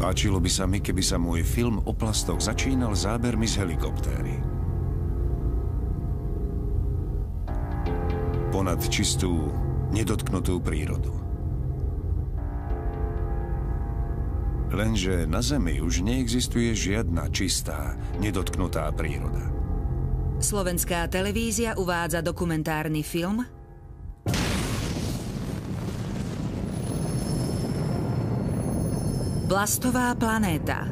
Páčilo by sa mi, keby sa môj film o plastoch začínal zábermi z helikoptéry. Ponad čistú, nedotknutú prírodu. Lenže na Zemi už neexistuje žiadna čistá, nedotknutá príroda. Slovenská televízia uvádza dokumentárny film Plastová planéta.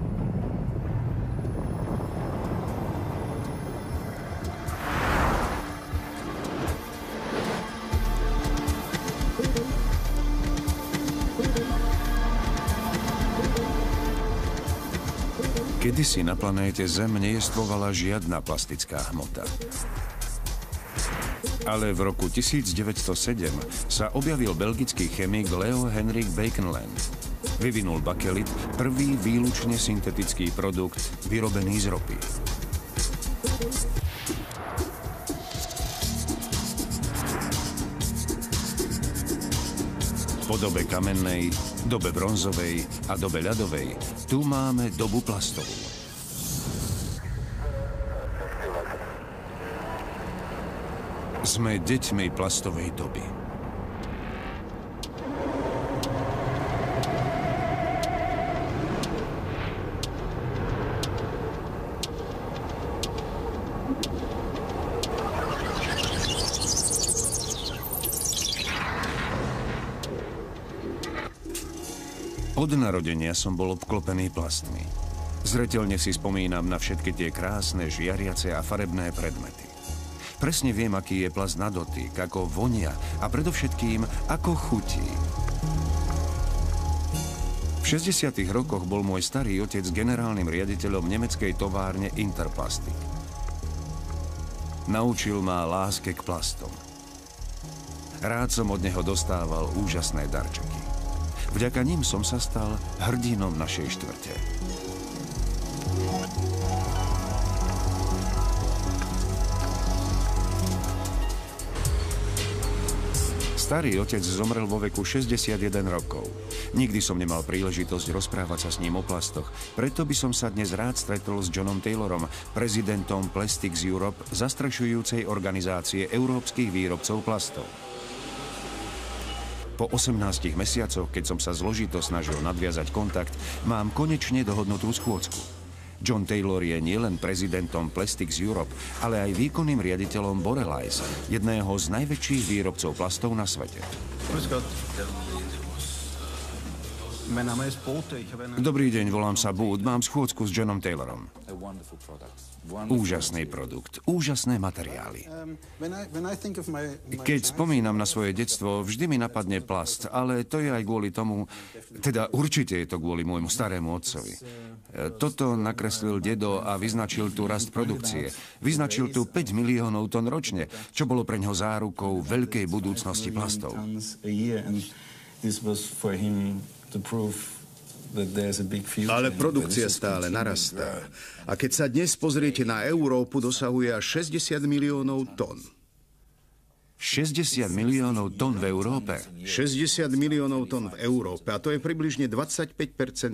Kedysi na planéte Zem nejestvovala žiadna plastická hmota. Ale v roku 1907 sa objavil belgický chemik Leo Henrik Baekeland. Vyvinul bakelit, prvý výlučne syntetický produkt vyrobený z ropy. Po dobe kamennej, dobe bronzovej a dobe ľadovej tu máme dobu plastovú. Sme deťmi plastovej doby. Od narodenia som bol obklopený plastmi. Zreteľne si spomínam na všetky tie krásne, žiariace a farebné predmety. Presne viem, aký je plast na dotyk, ako vonia a predovšetkým, ako chutí. V 60. rokoch bol môj starý otec generálnym riaditeľom nemeckej továrne Interplastik. Naučil ma láske k plastom. Rád som od neho dostával úžasné darčeky. Vďaka nim som sa stal hrdinom našej štvrte. Starý otec zomrel vo veku 61 rokov. Nikdy som nemal príležitosť rozprávať sa s ním o plastoch, preto by som sa dnes rád stretol s Johnom Taylorom, prezidentom Plastics Europe, zastrešujúcej organizácie európskych výrobcov plastov. Po 18 mesiacoch, keď som sa zložito snažil nadviazať kontakt, mám konečne dohodnutú schôdzku. John Taylor je nielen prezidentom Plastics Europe, ale aj výkonným riaditeľom Borelize, jedného z najväčších výrobcov plastov na svete. Dobrý deň, volám sa Booth, mám schôdzku s Johnom Taylorom. Úžasný produkt, úžasné materiály. Keď spomínam na svoje detstvo, vždy mi napadne plast, ale to je aj kvôli tomu, teda určite je to kvôli môjmu starému otcovi. Toto nakreslil dedo a vyznačil tu rast produkcie. Vyznačil tu 5 miliónov tón ročne, čo bolo pre ňoho zárukou veľkej budúcnosti plastov. Ale produkcia stále narastá. A keď sa dnes pozriete na Európu, dosahuje až 60 miliónov tón. 60 miliónov tón v Európe? 60 miliónov tón v Európe. A to je približne 25%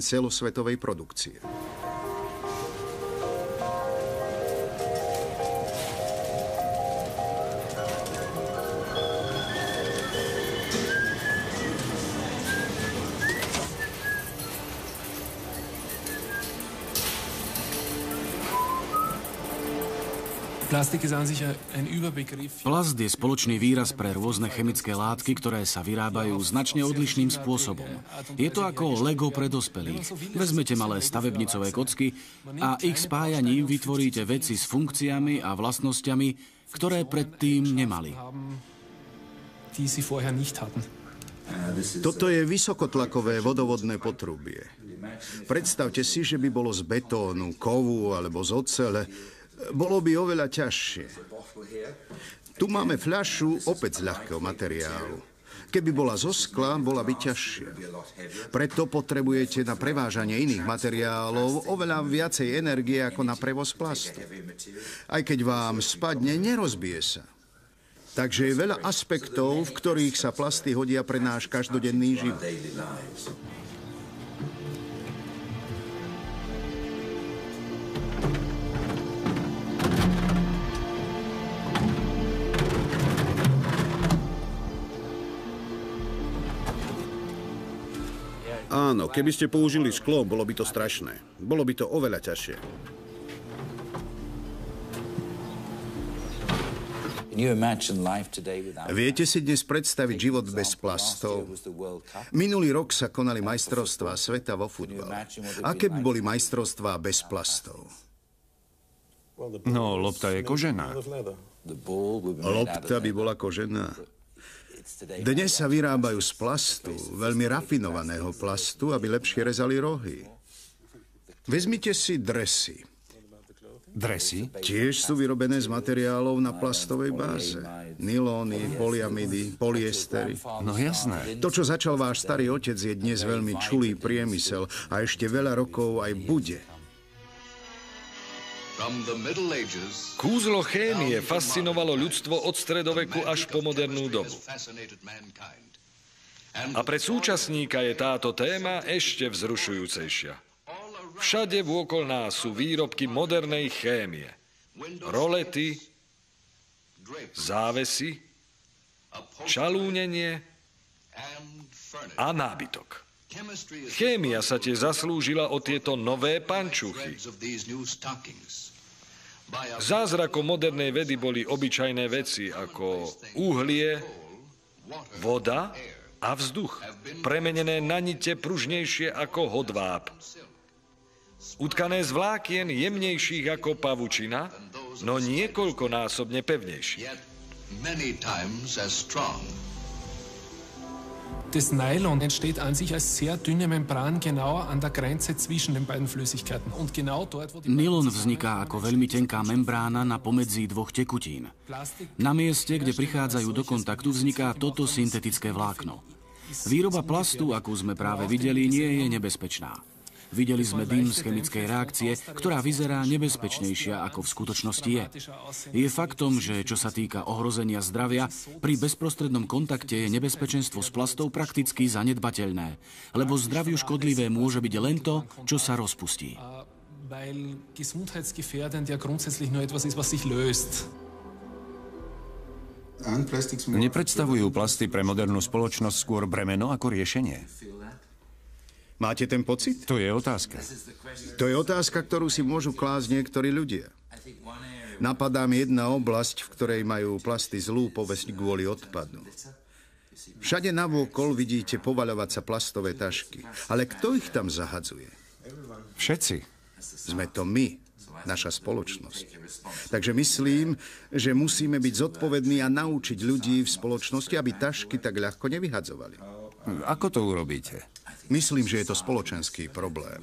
celosvetovej produkcie. Plast je spoločný výraz pre rôzne chemické látky, ktoré sa vyrábajú značne odlišným spôsobom. Je to ako Lego pre dospelých. Vezmete malé stavebnicové kocky a ich spájaním vytvoríte veci s funkciami a vlastnosťami, ktoré predtým nemali. Toto je vysokotlakové vodovodné potrubie. Predstavte si, že by bolo z betónu, kovu alebo z ocele. Bolo by oveľa ťažšie. Tu máme fľašu opäť z ľahkého materiálu. Keby bola zo skla, bola by ťažšia. Preto potrebujete na prevážanie iných materiálov oveľa viacej energie ako na prevoz plastu. Aj keď vám spadne, nerozbije sa. Takže je veľa aspektov, v ktorých sa plasty hodia pre náš každodenný život. Áno, keby ste použili šklo, bolo by to strašné. Bolo by to oveľa ťažšie. Viete si dnes predstaviť život bez plastov? Minulý rok sa konali majstrovstvá sveta vo futbale. Aké by boli majstrovstvá bez plastov? No, lopta je kožená. Lopta by bola kožená. Dnes sa vyrábajú z plastu, veľmi rafinovaného plastu, aby lepšie rezali rohy. Vezmite si dresy. Dresy? Tiež sú vyrobené z materiálov na plastovej báze. Nylóny, polyamidy, polyestery. No jasné. To, čo začal váš starý otec, je dnes veľmi čulý priemysel a ešte veľa rokov aj bude. Kúzlo chémie fascinovalo ľudstvo od stredoveku až po modernú dobu. A pre súčasníka je táto téma ešte vzrušujúcejšia. Všade vôkol nás sú výrobky modernej chémie. Rolety, závesy, čalúnenie a nábytok. Chémia sa tiež zaslúžila o tieto nové pančuchy. Zázrakom modernej vedy boli obyčajné veci ako uhlie, voda a vzduch, premenené na nite pružnejšie ako hodváb. Utkané z vlákien jemnejších ako pavučina, no niekoľkonásobne pevnejších. Das Nylon entsteht an sich als sehr dünne Membran genau an der Grenze zwischen den beiden Flüssigkeiten. Und genau dort, wo die Nylon vzniká ako veľmi tenká membrána na pomedzi dvoch tekutín. Na mieste, kde prichádzajú do kontaktu, vzniká toto syntetické vlákno. Výroba plastu, akú sme práve videli, nie je nebezpečná. Videli sme dym z chemickej reakcie, ktorá vyzerá nebezpečnejšia, ako v skutočnosti je. Je faktom, že čo sa týka ohrozenia zdravia, pri bezprostrednom kontakte je nebezpečenstvo s plastou prakticky zanedbateľné, lebo zdraviu škodlivé môže byť len to, čo sa rozpustí. weil gesundheitsgefährdend ja grundsätzlich nur etwas ist, was sich löst. Nepredstavujú plasty pre modernú spoločnosť skôr bremeno ako riešenie? Máte ten pocit? To je otázka. To je otázka, ktorú si môžu klásť niektorí ľudia. Napadá mi jedna oblasť, v ktorej majú plasty zlú povesť kvôli odpadu. Všade navôkol vidíte povaľovať sa plastové tašky. Ale kto ich tam zahadzuje? Všetci. Sme to my, naša spoločnosť. Takže myslím, že musíme byť zodpovední a naučiť ľudí v spoločnosti, aby tašky tak ľahko nevyhadzovali. Ako to urobíte? Myslím, že je to spoločenský problém.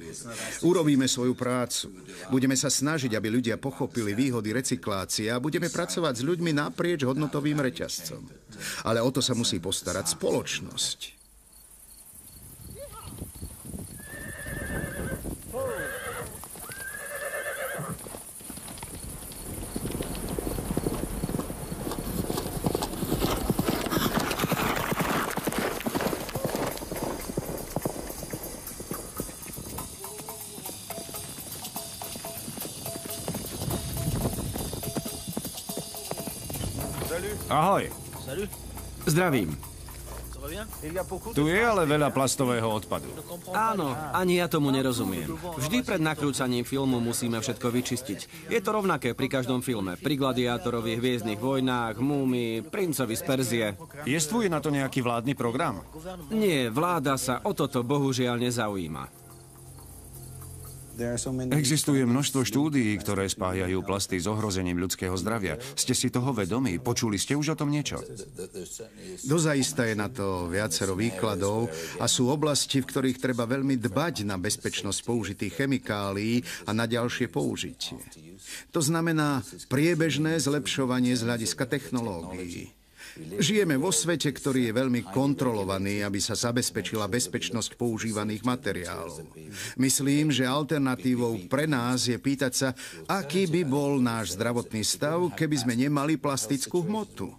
Urobíme svoju prácu. Budeme sa snažiť, aby ľudia pochopili výhody recyklácie a budeme pracovať s ľuďmi naprieč hodnotovým reťazcom. Ale o to sa musí postarať spoločnosť. Ahoj. Zdravím. Tu je ale veľa plastového odpadu. Áno, ani ja tomu nerozumiem. Vždy pred nakrúcaním filmu musíme všetko vyčistiť. Je to rovnaké pri každom filme. Pri Gladiátorovi, Hviezdnych vojnách, Múmii, Princovi z Perzie. Jestvuje na to nejaký vládny program? Nie, vláda sa o toto bohužiaľ nezaujíma. Existuje množstvo štúdií, ktoré spájajú plasty s ohrozením ľudského zdravia. Ste si toho vedomí? Počuli ste už o tom niečo? Dozaista je na to viacero výkladov a sú oblasti, v ktorých treba veľmi dbať na bezpečnosť použitých chemikálií a na ďalšie použitie. To znamená priebežné zlepšovanie z hľadiska technológií. Žijeme vo svete, ktorý je veľmi kontrolovaný, aby sa zabezpečila bezpečnosť používaných materiálov. Myslím, že alternatívou pre nás je pýtať sa, aký by bol náš zdravotný stav, keby sme nemali plastickú hmotu.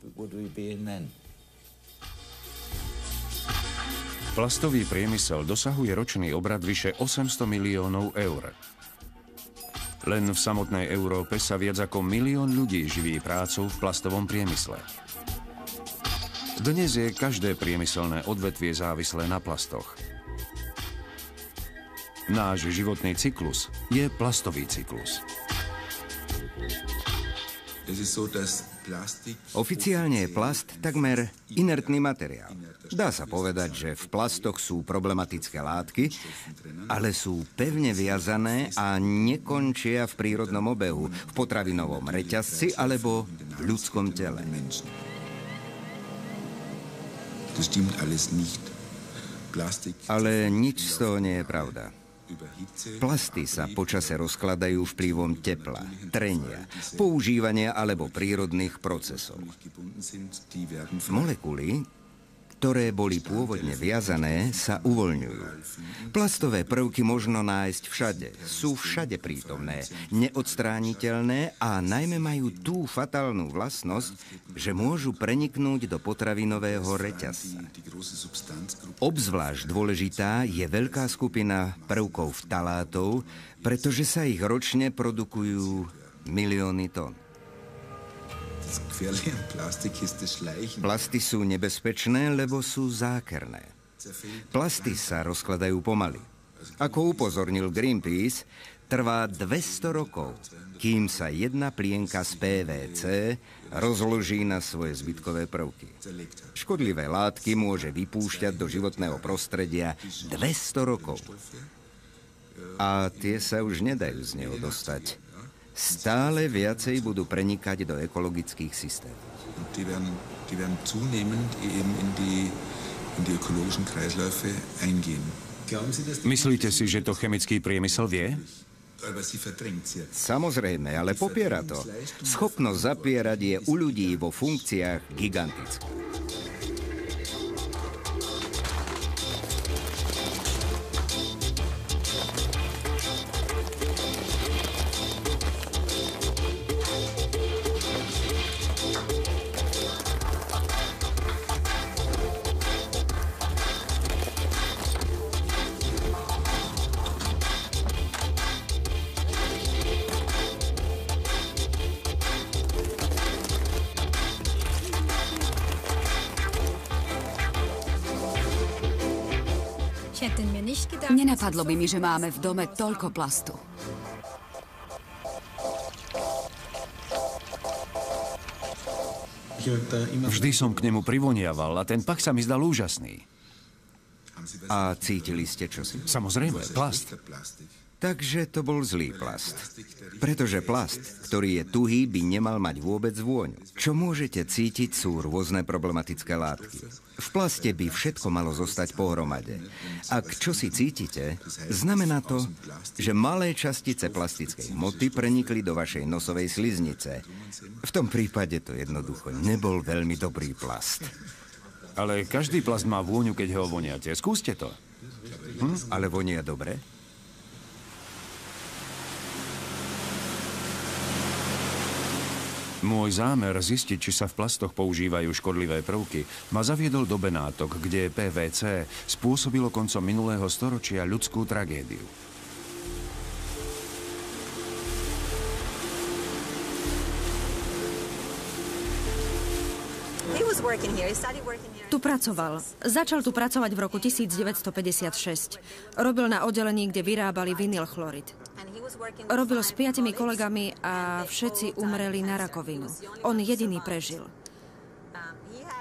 Plastový priemysel dosahuje ročný obrad vyše 800 miliónov eur. Len v samotnej Európe sa viac ako 1 000 000 ľudí živí prácou v plastovom priemysle. Dnes je každé priemyselné odvetvie závislé na plastoch. Náš životný cyklus je plastový cyklus. Oficiálne je plast takmer inertný materiál. Dá sa povedať, že v plastoch sú problematické látky, ale sú pevne viazané a nekončia v prírodnom obehu, v potravinovom reťazci alebo v ľudskom tele. Ale nič z toho nie je pravda. Plasty sa počase rozkladajú vplyvom tepla, trenia, používania alebo prírodných procesov. Molekuly, ktoré boli pôvodne viazané, sa uvoľňujú. Plastové prvky možno nájsť všade. Sú všade prítomné, neodstrániteľné a najmä majú tú fatálnu vlastnosť, že môžu preniknúť do potravinového reťazca. Obzvlášť dôležitá je veľká skupina prvkov vtalátov, pretože sa ich ročne produkujú milióny tón. Plasty sú nebezpečné, lebo sú zákerné. Plasty sa rozkladajú pomaly. Ako upozornil Greenpeace, trvá 200 rokov, kým sa jedna plienka z PVC rozloží na svoje zbytkové prvky. Škodlivé látky môže vypúšťať do životného prostredia 200 rokov. A tie sa už nedajú z neho dostať. Stále viacej budú prenikať do ekologických systémov. Myslíte si, že to chemický priemysel vie? Samozrejme, ale popiera to. Schopnosť zapierať je u ľudí vo funkciách gigantická. Nenapadlo by mi, že máme v dome toľko plastu. Vždy som k nemu privoniaval a ten pach sa mi zdal úžasný. A cítili ste čosi? Samozrejme, plast. Takže to bol zlý plast. Pretože plast, ktorý je tuhý, by nemal mať vôbec vôňu. Čo môžete cítiť, sú rôzne problematické látky. V plaste by všetko malo zostať pohromade. Ak čosi cítite, znamená to, že malé častice plastickej hmoty prenikli do vašej nosovej sliznice. V tom prípade to jednoducho nebol veľmi dobrý plast. Ale každý plast má vôňu, keď ho voniate. Skúste to. Ale vonia dobre? Môj zámer zistiť, či sa v plastoch používajú škodlivé prvky, ma zaviedol do Benátok, kde PVC spôsobilo koncom minulého storočia ľudskú tragédiu. Tu pracoval. Začal tu pracovať v roku 1956. Robil na oddelení, kde vyrábali vinylchlorid. Robil s 5 kolegami a všetci umreli na rakovinu. On jediný prežil.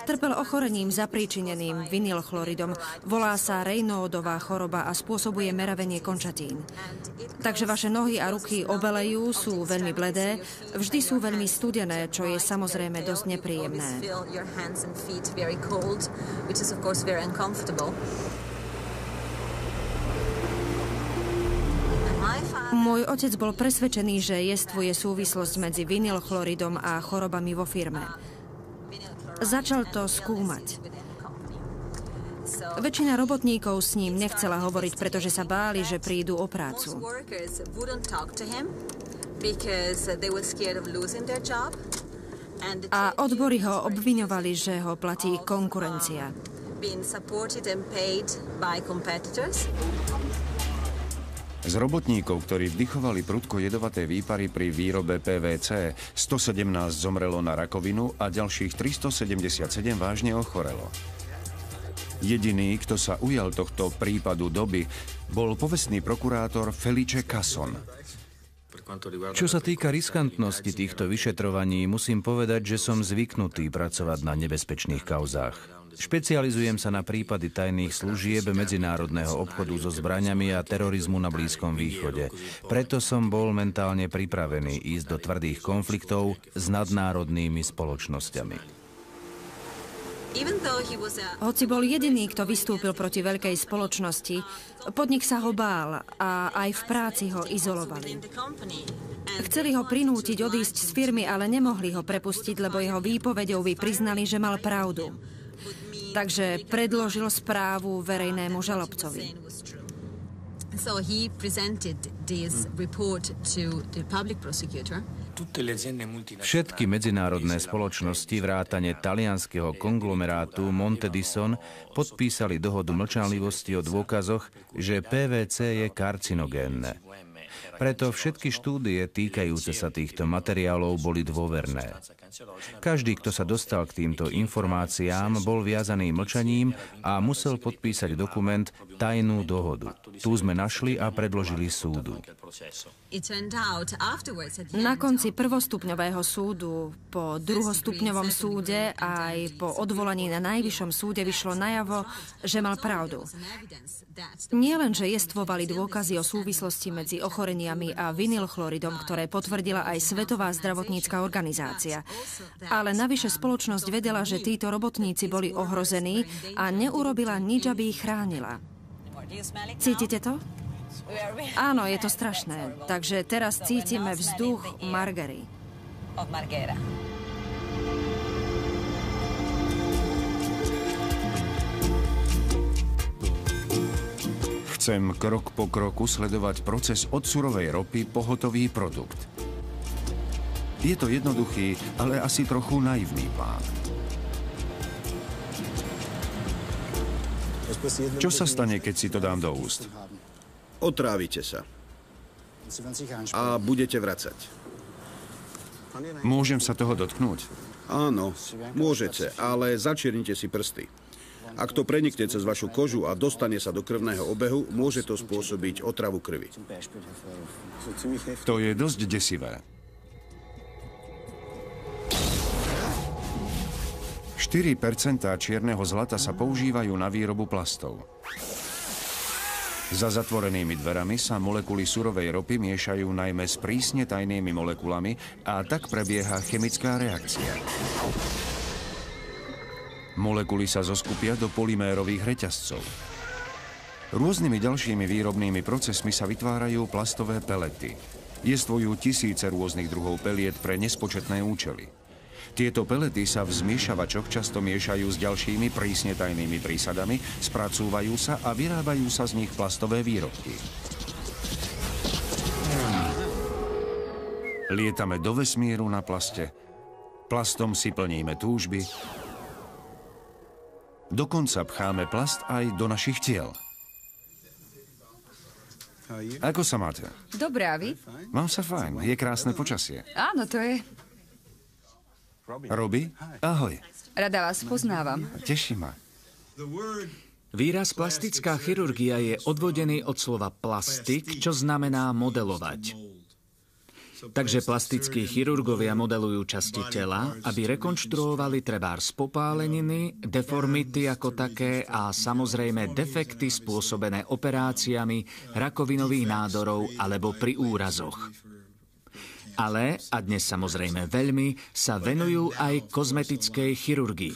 Trpel ochorením zapríčineným vinylchloridom. Volá sa Raynaudová choroba a spôsobuje meravenie končatín. Takže vaše nohy a ruky obelejú, sú veľmi bledé, vždy sú veľmi studené, čo je samozrejme dosť nepríjemné. Môj otec bol presvedčený, že jestvuje súvislosť medzi vinylchloridom a chorobami vo firme. Začal to skúmať. Väčšina robotníkov s ním nechcela hovoriť, pretože sa báli, že prídu o prácu. A odbory ho obviňovali, že ho platí konkurencia. Z robotníkov, ktorí vdychovali prudko jedovaté výpary pri výrobe PVC, 117 zomrelo na rakovinu a ďalších 377 vážne ochorelo. Jediný, kto sa ujal tohto prípadu doby, bol povestný prokurátor Felice Casson. Čo sa týka riskantnosti týchto vyšetrovaní, musím povedať, že som zvyknutý pracovať na nebezpečných kauzách. Špecializujem sa na prípady tajných služieb, medzinárodného obchodu so zbraňami a terorizmu na Blízkom východe. Preto som bol mentálne pripravený ísť do tvrdých konfliktov s nadnárodnými spoločnosťami. Hoci bol jediný, kto vystúpil proti veľkej spoločnosti, podnik sa ho bál a aj v práci ho izolovali. Chceli ho prinútiť odísť z firmy, ale nemohli ho prepustiť, lebo jeho výpovedou by priznali, že mal pravdu. Takže predložil správu verejnému žalobcovi. Všetky medzinárodné spoločnosti vrátane talianskeho konglomerátu Montedison podpísali dohodu mlčanlivosti o dôkazoch, že PVC je karcinogénne. Preto všetky štúdie týkajúce sa týchto materiálov boli dôverné. Každý, kto sa dostal k týmto informáciám, bol viazaný mlčaním a musel podpísať dokument tajnú dohodu. Tu sme našli a predložili súdu. Na konci prvostupňového súdu, po druhostupňovom súde a aj po odvolaní na najvyššom súde vyšlo najavo, že mal pravdu. Nie len, že jestvovali dôkazy o súvislosti medzi ochoreniami a vinylchloridom, ktoré potvrdila aj Svetová zdravotnícka organizácia, ale navyše spoločnosť vedela, že títo robotníci boli ohrození a neurobila nič, aby ich chránila. Cítite to? Áno, je to strašné. Takže teraz cítime vzduch Margery. Chcem krok po kroku sledovať proces od surovej ropy po hotový produkt. Je to jednoduchý, ale asi trochu naivný plán. Čo sa stane, keď si to dám do úst? Otrávite sa. A budete vracať. Môžem sa toho dotknúť? Áno, môžete, ale začiernite si prsty. Ak to prenikne cez vašu kožu a dostane sa do krvného obehu, môže to spôsobiť otravu krvi. To je dosť desivé. 4% čierneho zlata sa používajú na výrobu plastov. Za zatvorenými dverami sa molekuly surovej ropy miešajú najmä s prísne tajnými molekulami a tak prebieha chemická reakcia. Molekuly sa zoskupia do polymérových reťazcov. Rôznymi ďalšími výrobnými procesmi sa vytvárajú plastové pelety. Jestvujú tisíce rôznych druhov peliet pre nespočetné účely. Tieto pelety sa v zmiešavačoch často miešajú s ďalšími prísne tajnými prísadami, spracúvajú sa a vyrábajú sa z nich plastové výrobky. Lietame do vesmíru na plaste. Plastom si plníme túžby. Dokonca pcháme plast aj do našich tiel. Ako sa máte? Dobre, a vy? Mám sa fajn, je krásne počasie. Áno, to je. Robi, ahoj. Rada vás poznávam. Teší ma. Výraz plastická chirurgia je odvodený od slova plastik, čo znamená modelovať. Takže plastickí chirurgovia modelujú časti tela, aby rekonštruovali trebárs popáleniny, deformity ako také a samozrejme defekty spôsobené operáciami rakovinových nádorov alebo pri úrazoch. Ale, a dnes samozrejme veľmi, sa venujú aj kozmetickej chirurgii.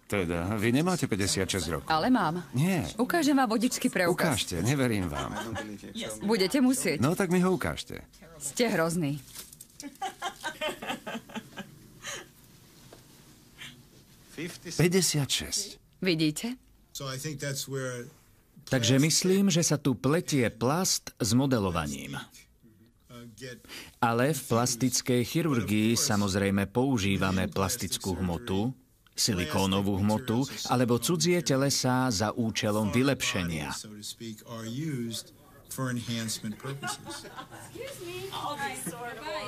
Teda, vy nemáte 56 rokov. Ale mám. Nie. Ukážem vám vodičský preukaz. Ukážte, neverím vám. Budete musieť. No tak mi ho ukážte. Ste hrozný. $56. Vidíte? Takže myslím, že sa tu pletie plast s modelovaním. Ale v plastickej chirurgii samozrejme používame plastickú hmotu, silikónovú hmotu alebo cudzie telesá za účelom vylepšenia.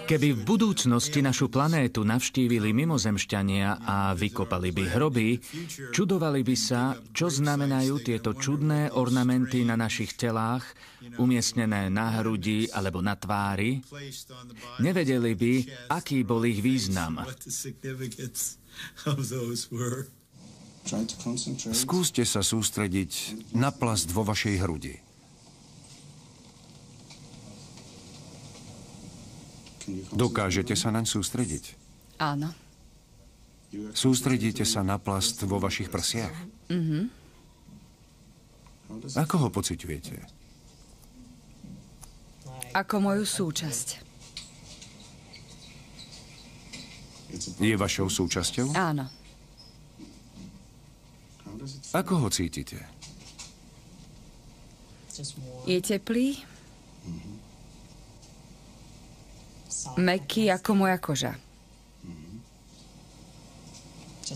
Keby v budúcnosti našu planétu navštívili mimozemšťania a vykopali by hroby, čudovali by sa, čo znamenajú tieto čudné ornamenty na našich telách, umiestnené na hrudi alebo na tvári. Nevedeli by, aký bol ich význam. Skúste sa sústrediť na plast vo vašej hrudi. Dokážete sa naň sústrediť? Áno. Sústredíte sa na plast vo vašich prsiach? Ako ho pociťujete? Ako moju súčasť. Je vašou súčasťou? Áno. Ako ho cítite? Je teplý? Mäkký ako moja koža.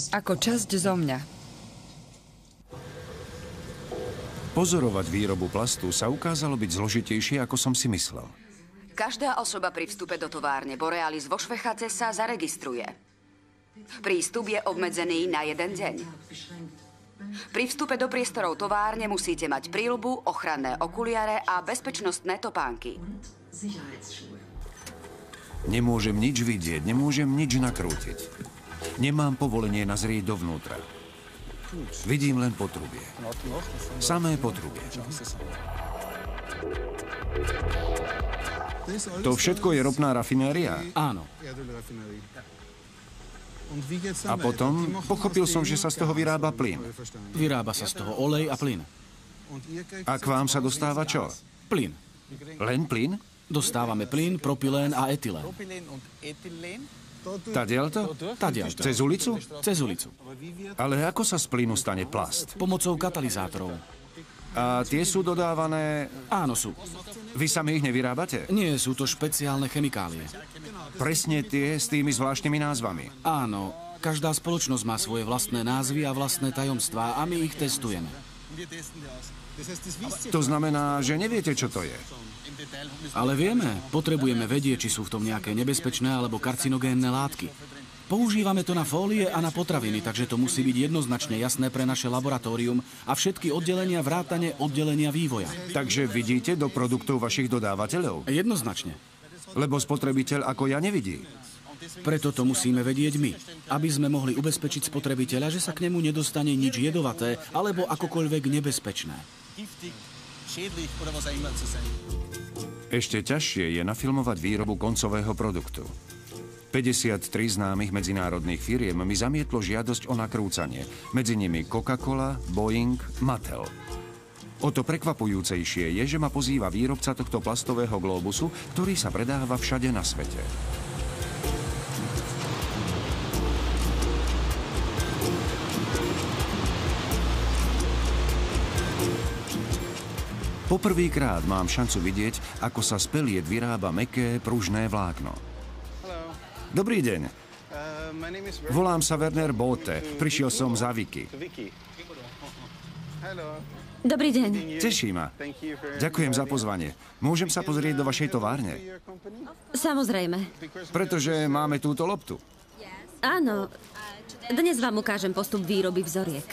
Ako časť zo mňa. Pozorovať výrobu plastu sa ukázalo byť zložitejšie, ako som si myslel. Každá osoba pri vstupe do továrne Borealis vo Švechace sa zaregistruje. Prístup je obmedzený na 1 deň. Pri vstupe do priestorov továrne musíte mať príľbu, ochranné okuliare a bezpečnostné topánky. Nemôžem nič vidieť, nemôžem nič nakrútiť. Nemám povolenie nazrieť dovnútra. Vidím len potrubie. Samé potrubie. To všetko je ropná rafinéria? Áno. A potom pochopil som, že sa z toho vyrába plyn. Vyrába sa z toho olej a plyn. A k vám sa dostáva čo? Plyn. Len plyn? Dostávame plyn, propylén a etylén. Tadiaľto? Tadiaľto. Cez ulicu? Cez ulicu. Ale ako sa z plynu stane plast? Pomocou katalizátorov. A tie sú dodávané... Áno, sú. Vy sami ich nevyrábate? Nie, sú to špeciálne chemikálie. Presne tie s tými zvláštnymi názvami? Áno. Každá spoločnosť má svoje vlastné názvy a vlastné tajomstvá a my ich testujeme. To znamená, že neviete, čo to je? Ale vieme, potrebujeme vedieť, či sú v tom nejaké nebezpečné alebo karcinogénne látky. Používame to na fólie a na potraviny, takže to musí byť jednoznačne jasné pre naše laboratórium a všetky oddelenia vrátane oddelenia vývoja. Takže vidíte do produktov vašich dodávateľov? Jednoznačne. Lebo spotrebiteľ ako ja nevidí. Preto to musíme vedieť my, aby sme mohli ubezpečiť spotrebiteľa, že sa k nemu nedostane nič jedovaté alebo akokoľvek nebezpečné. Ešte ťažšie je nafilmovať výrobu koncového produktu. 53 známych medzinárodných firiem mi zamietlo žiadosť o nakrúcanie. Medzi nimi Coca-Cola, Boeing, Mattel. O to prekvapujúcejšie je, že ma pozýva výrobca tohto plastového glóbusu, ktorý sa predáva všade na svete. Poprvýkrát mám šancu vidieť, ako sa z peliet vyrába mäkké, pružné vlákno. Dobrý deň. Volám sa Werner Bote. Prišiel som za Vicky. Dobrý deň. Teší ma. Ďakujem za pozvanie. Môžem sa pozrieť do vašej továrne? Samozrejme. Pretože máme túto loptu. Áno. Dnes vám ukážem postup výroby vzoriek.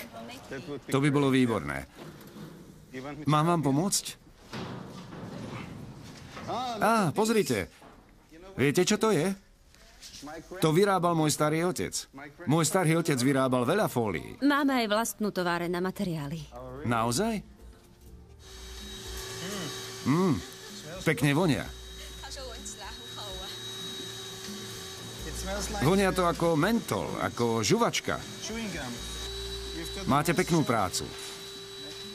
To by bolo výborné. Mám vám pomôcť? Pozrite. Viete, čo to je? To vyrábal môj starý otec. Môj starý otec vyrábal veľa fólií. Máme aj vlastnú továreň na materiály. Naozaj? Pekne vonia. Vonia to ako mentol, ako žuvačka. Máte peknú prácu.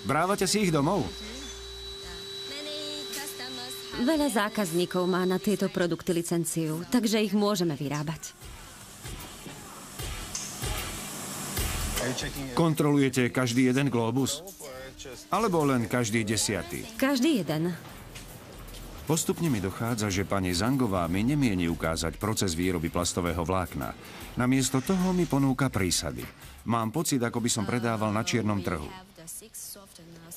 Brávate si ich domov? Veľa zákazníkov má na tieto produkty licenciu, takže ich môžeme vyrábať. Kontrolujete každý jeden glóbus? Alebo len každý 10? Každý jeden. Postupne mi dochádza, že pani Zangová mi nemieni ukázať proces výroby plastového vlákna. Namiesto toho mi ponúka prísady. Mám pocit, ako by som predával na čiernom trhu.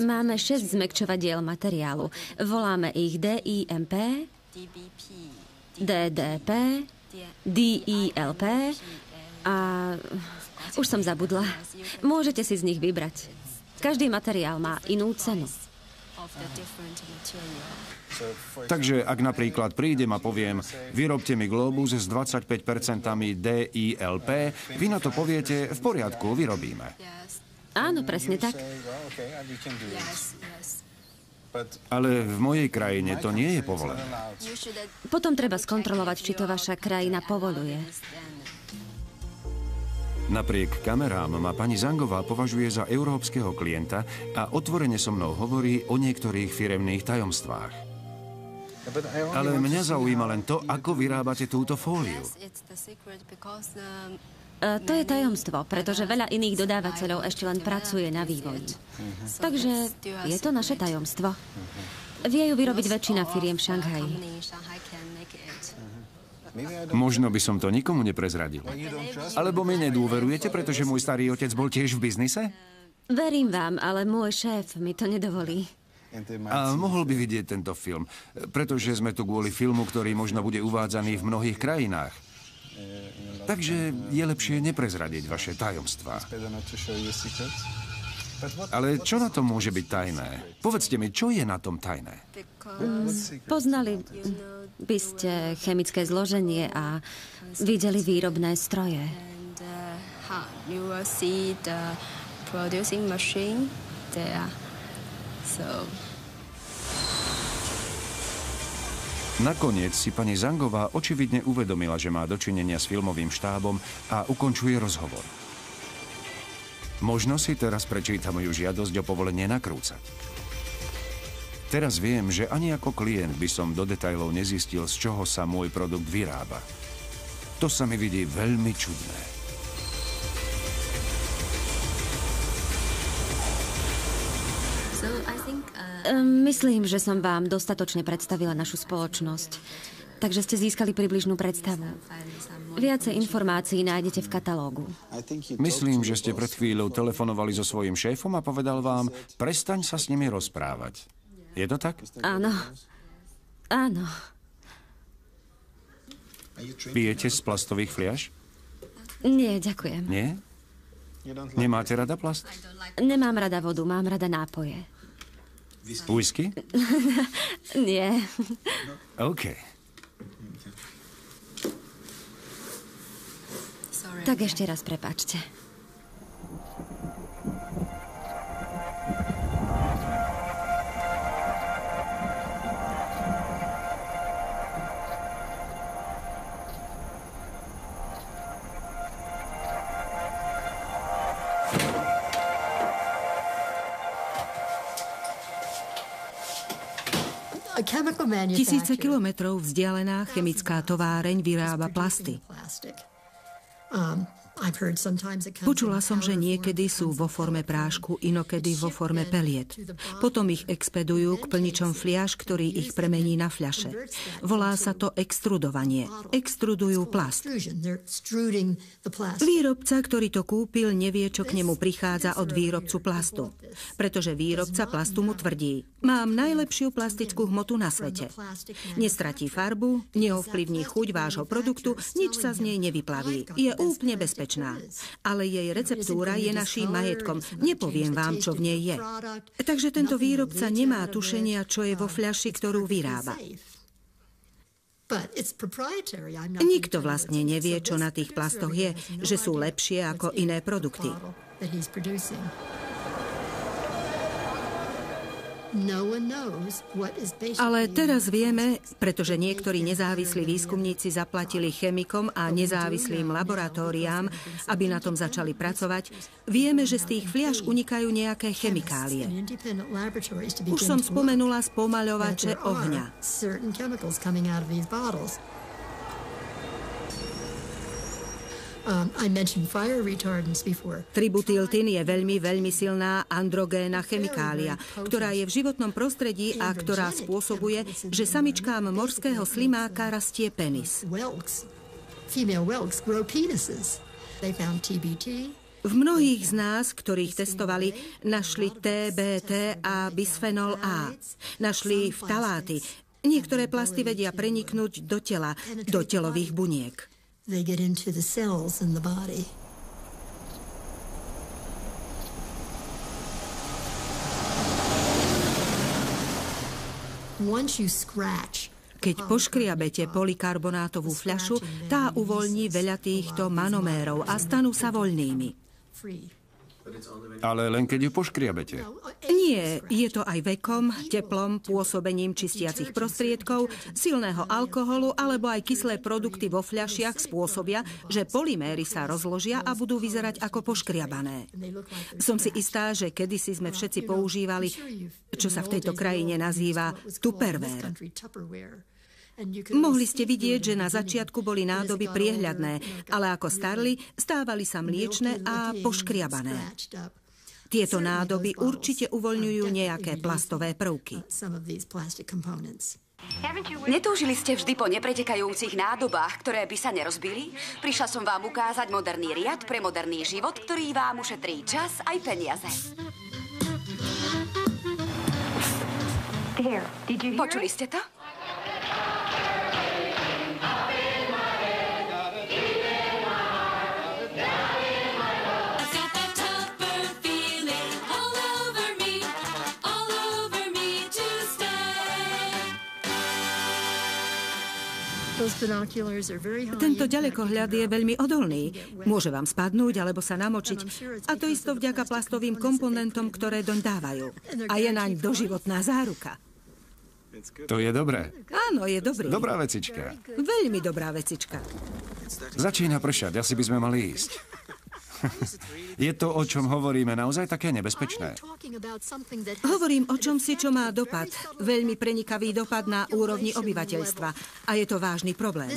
Máme 6 zmäkčovadiel materiálu. Voláme ich DIMP, DDP, DILP a už som zabudla. Môžete si z nich vybrať. Každý materiál má inú cenu. Takže ak napríklad prídem a poviem, vyrobte mi globus s 25% DILP, vy na to poviete, v poriadku, vyrobíme. Áno, presne tak. Ale v mojej krajine to nie je povolené. Potom treba skontrolovať, či to vaša krajina povoľuje. Napriek kamerám ma pani Zangová považuje za európskeho klienta a otvorene so mnou hovorí o niektorých firemných tajomstvách. Ale mňa zaujíma len to, ako vyrábate túto fóliu. To je tajomstvo, pretože veľa iných dodávateľov ešte len pracuje na vývoji. Takže je to naše tajomstvo. Vie ju vyrobiť väčšina firiem v Šanghaji. Možno by som to nikomu neprezradil. Alebo mi nedôverujete, pretože môj starý otec bol tiež v biznise? Verím vám, ale môj šéf mi to nedovolí. A mohol by vidieť tento film, pretože sme tu kvôli filmu, ktorý možno bude uvádzaný v mnohých krajinách. Takže je lepšie neprezradiť vaše tajomstvá. Ale čo na tom môže byť tajné? Povedzte mi, čo je na tom tajné? Poznali by ste chemické zloženie a videli výrobné stroje. Nakoniec si pani Zangová očividne uvedomila, že má dočinenia s filmovým štábom a ukončuje rozhovor. Možno si teraz prečítam moju žiadosť o povolenie nakrúcať. Teraz viem, že ani ako klient by som do detailov nezistil, z čoho sa môj produkt vyrába. To sa mi vidí veľmi čudné. Myslím, že som vám dostatočne predstavila našu spoločnosť, takže ste získali približnú predstavu. Viacej informácií nájdete v katalógu. Myslím, že ste pred chvíľou telefonovali so svojím šéfom a povedal vám, prestaň sa s nimi rozprávať. Je to tak? Áno. Áno. Pijete z plastových fliaš? Nie, ďakujem. Nie? Nemáte rada plast? Nemám rada vodu, mám rada nápoje. Whisky? Nie. OK. Tak ešte raz prepáčte. Tisíce kilometrov vzdialená chemická továreň vyrába plasty. Počula som, že niekedy sú vo forme prášku, inokedy vo forme peliet. Potom ich expedujú k plničom fliaš, ktorý ich premení na fľaše. Volá sa to extrudovanie. Extrudujú plast. Výrobca, ktorý to kúpil, nevie, čo k nemu prichádza od výrobcu plastu. Pretože výrobca plastu mu tvrdí: mám najlepšiu plastickú hmotu na svete. Nestratí farbu, neovplyvní chuť vášho produktu, nič sa z nej nevyplaví. Je úplne bezpečná. Ale jej receptúra je naším majetkom. Nepoviem vám, čo v nej je. Takže tento výrobca nemá tušenia, čo je vo fľaši, ktorú vyrába. Nikto vlastne nevie, čo na tých plastoch je, že sú lepšie ako iné produkty. Ale teraz vieme, pretože niektorí nezávislí výskumníci zaplatili chemikom a nezávislým laboratóriám, aby na tom začali pracovať, vieme, že z tých fliaš unikajú nejaké chemikálie. Už som spomenula spomaľovače ohňa. Tributyltin je veľmi silná androgénna chemikália, ktorá je v životnom prostredí a ktorá spôsobuje, že samičkám morského slimáka rastie penis. V mnohých z nás, ktorých testovali, našli TBT a bisfenol A. Našli ftaláty. Niektoré plasty vedia preniknúť do tela, do telových buniek. Keď poškriabete polikarbonátovú fľašu, tá uvoľní veľa týchto manomérov a stanú sa voľnými. Ale len keď ju poškriabete. Nie, je to aj vekom, teplom, pôsobením čistiacich prostriedkov, silného alkoholu alebo aj kyslé produkty vo fľašiach spôsobia, že polyméry sa rozložia a budú vyzerať ako poškriabané. Som si istá, že kedysi sme všetci používali, čo sa v tejto krajine nazýva Tupperware. Mohli ste vidieť, že na začiatku boli nádoby priehľadné, ale ako starli, stávali sa mliečne a poškriabané. Tieto nádoby určite uvoľňujú nejaké plastové prvky. Netúžili ste vždy po nepretekajúcich nádobách, ktoré by sa nerozbili? Prišla som vám ukázať moderný riad pre moderný život, ktorý vám ušetrí čas aj peniaze. Počuli ste to? Tento ďalekohľad je veľmi odolný. Môže vám spadnúť alebo sa namočiť. A to isto vďaka plastovým komponentom, ktoré doň dávajú. A je naň doživotná záruka. To je dobré. Áno, je dobrý. Dobrá vecička. Veľmi dobrá vecička. Začína pršať, asi by sme mali ísť. Je to, o čom hovoríme, naozaj také nebezpečné? Hovorím o čomsi, čo má dopad. Veľmi prenikavý dopad na úrovni obyvateľstva. A je to vážny problém.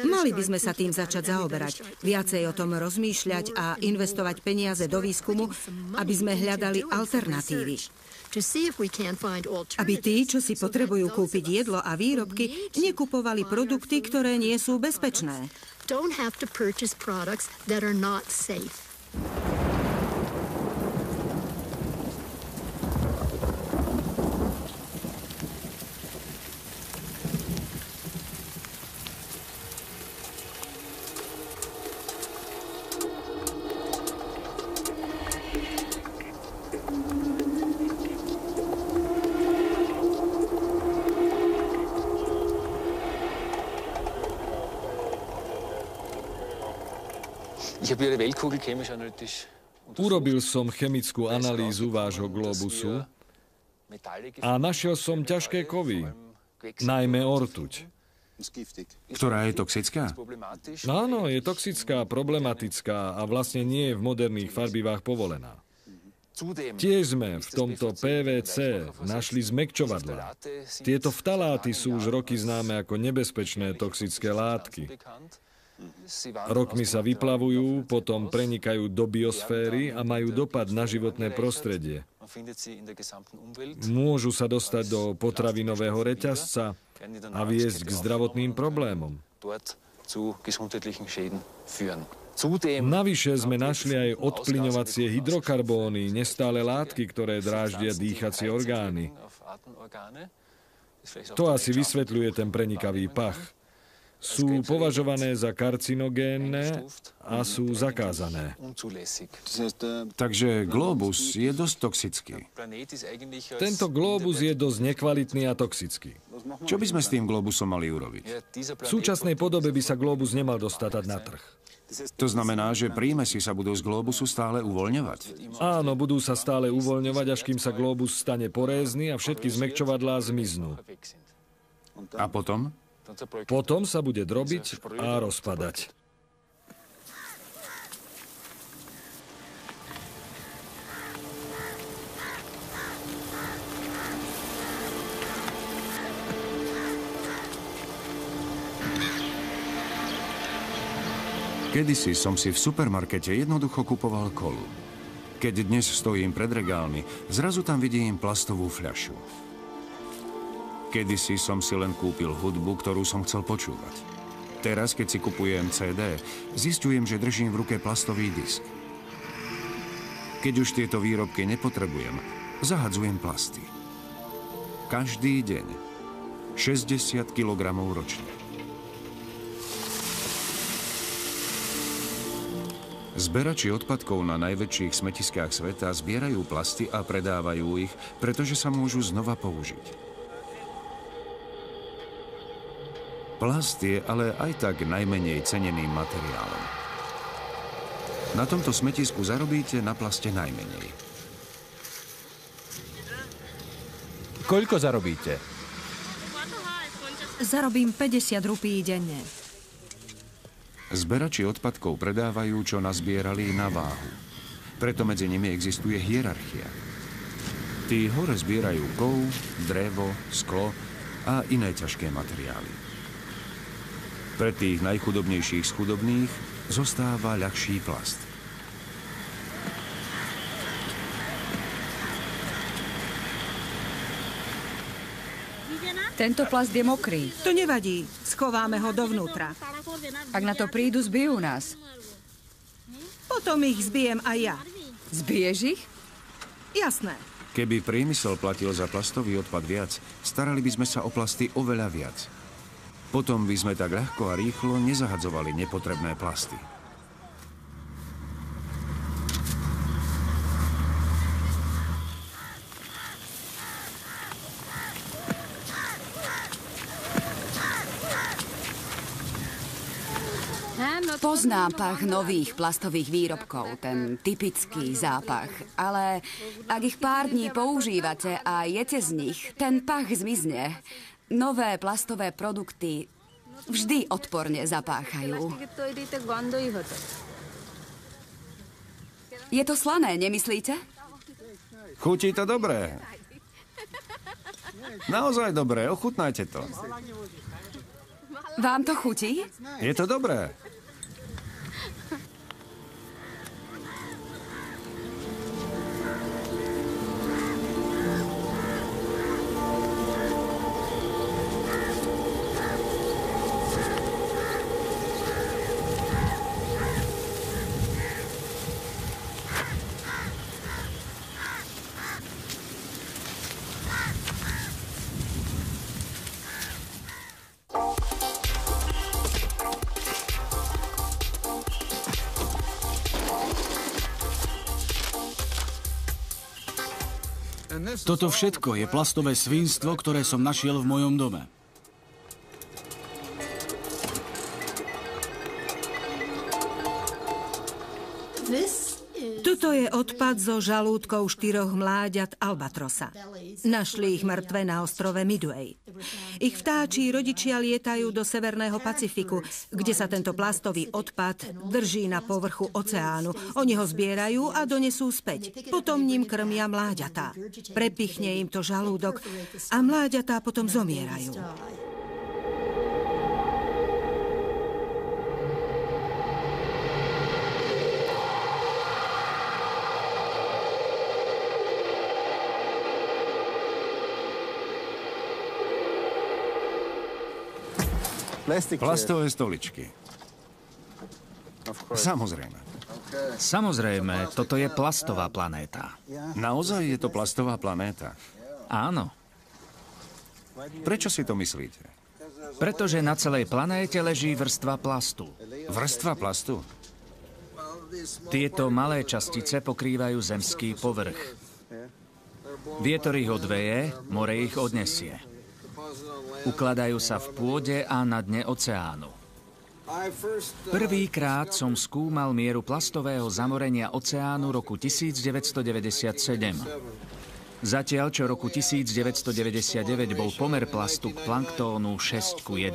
Mali by sme sa tým začať zaoberať, viacej o tom rozmýšľať a investovať peniaze do výskumu, aby sme hľadali alternatívy. Aby tí, čo si potrebujú kúpiť jedlo a výrobky, nekupovali produkty, ktoré nie sú bezpečné. Don't have to purchase products that are not safe. Urobil som chemickú analýzu vášho globusu a našiel som ťažké kovy, najmä ortuť. Ktorá je toxická? Áno, je toxická, problematická a vlastne nie je v moderných farbivách povolená. Tiež sme v tomto PVC našli zmäkčovadlá. Tieto ftaláty sú už roky známe ako nebezpečné toxické látky. Rokmi sa vyplavujú, potom prenikajú do biosféry a majú dopad na životné prostredie. Môžu sa dostať do potravinového reťazca a viesť k zdravotným problémom. Navyše sme našli aj odplyňovacie hydrokarbóny, nestále látky, ktoré dráždia dýchacie orgány. To asi vysvetľuje ten prenikavý pach. Sú považované za karcinogénne a sú zakázané. Takže globus je dosť toxický. Tento globus je dosť nekvalitný a toxický. Čo by sme s tým globusom mali urobiť? V súčasnej podobe by sa globus nemal dostať na trh. To znamená, že prímesi sa budú z globusu stále uvoľňovať? Áno, budú sa stále uvoľňovať, až kým sa globus stane porézny a všetky zmäkčovadlá zmiznú. A potom? Potom sa bude drobiť a rozpadať. Kedysi som si v supermarkete jednoducho kupoval kolu. Keď dnes stojím pred regálmi, zrazu tam vidím plastovú fľašu. Kedysi som si len kúpil hudbu, ktorú som chcel počúvať. Teraz, keď si kupujem CD, zistujem, že držím v ruke plastový disk. Keď už tieto výrobky nepotrebujem, zahadzujem plasty. Každý deň. 60 kg ročne. Zberači odpadkov na najväčších smetiskách sveta zbierajú plasty a predávajú ich, pretože sa môžu znova použiť. Plast je ale aj tak najmenej ceneným materiálom. Na tomto smetisku zarobíte na plaste najmenej. Koľko zarobíte? Zarobím 50 rupí denne. Zberači odpadkov predávajú, čo nazbierali na váhu. Preto medzi nimi existuje hierarchia. Tí hore zbierajú kov, drevo, sklo a iné ťažké materiály. Pre tých najchudobnejších z chudobných zostáva ľahší plast. Tento plast je mokrý. To nevadí, schováme ho dovnútra. Ak na to prídu, zbijú nás. Potom ich zbijem aj ja. Zbiješ ich? Jasné. Keby priemysel platil za plastový odpad viac, starali by sme sa o plasty oveľa viac. Potom by sme tak ľahko a rýchlo nezahadzovali nepotrebné plasty. Poznám pach nových plastových výrobkov, ten typický zápach. Ale ak ich pár dní používate a jete z nich, ten pach zmizne. Nové plastové produkty vždy odporne zapáchajú. Je to slané, nemyslíte? Chutí to dobré. Naozaj dobré, ochutnajte to. Vám to chutí? Je to dobré. Toto všetko je plastové svinstvo, ktoré som našiel v mojom dome. Tuto je odpad zo žalúdkov 4 mláďat albatrosa. Našli ich mŕtve na ostrove Midway. Ich vtáči rodičia lietajú do Severného Pacifiku, kde sa tento plastový odpad drží na povrchu oceánu. Oni ho zbierajú a donesú späť. Potom ním krmia mláďatá. Prepichne im to žalúdok a mláďatá potom zomierajú. Plastové stoličky. Samozrejme. Samozrejme, toto je plastová planéta. Naozaj je to plastová planéta? Áno. Prečo si to myslíte? Pretože na celej planéte leží vrstva plastu. Vrstva plastu? Tieto malé častice pokrývajú zemský povrch. Vietor ich odveje, more ich odnesie. Ukladajú sa v pôde a na dne oceánu. Prvýkrát som skúmal mieru plastového zamorenia oceánu roku 1997. Zatiaľ, čo roku 1999 bol pomer plastu k planktónu 6:1,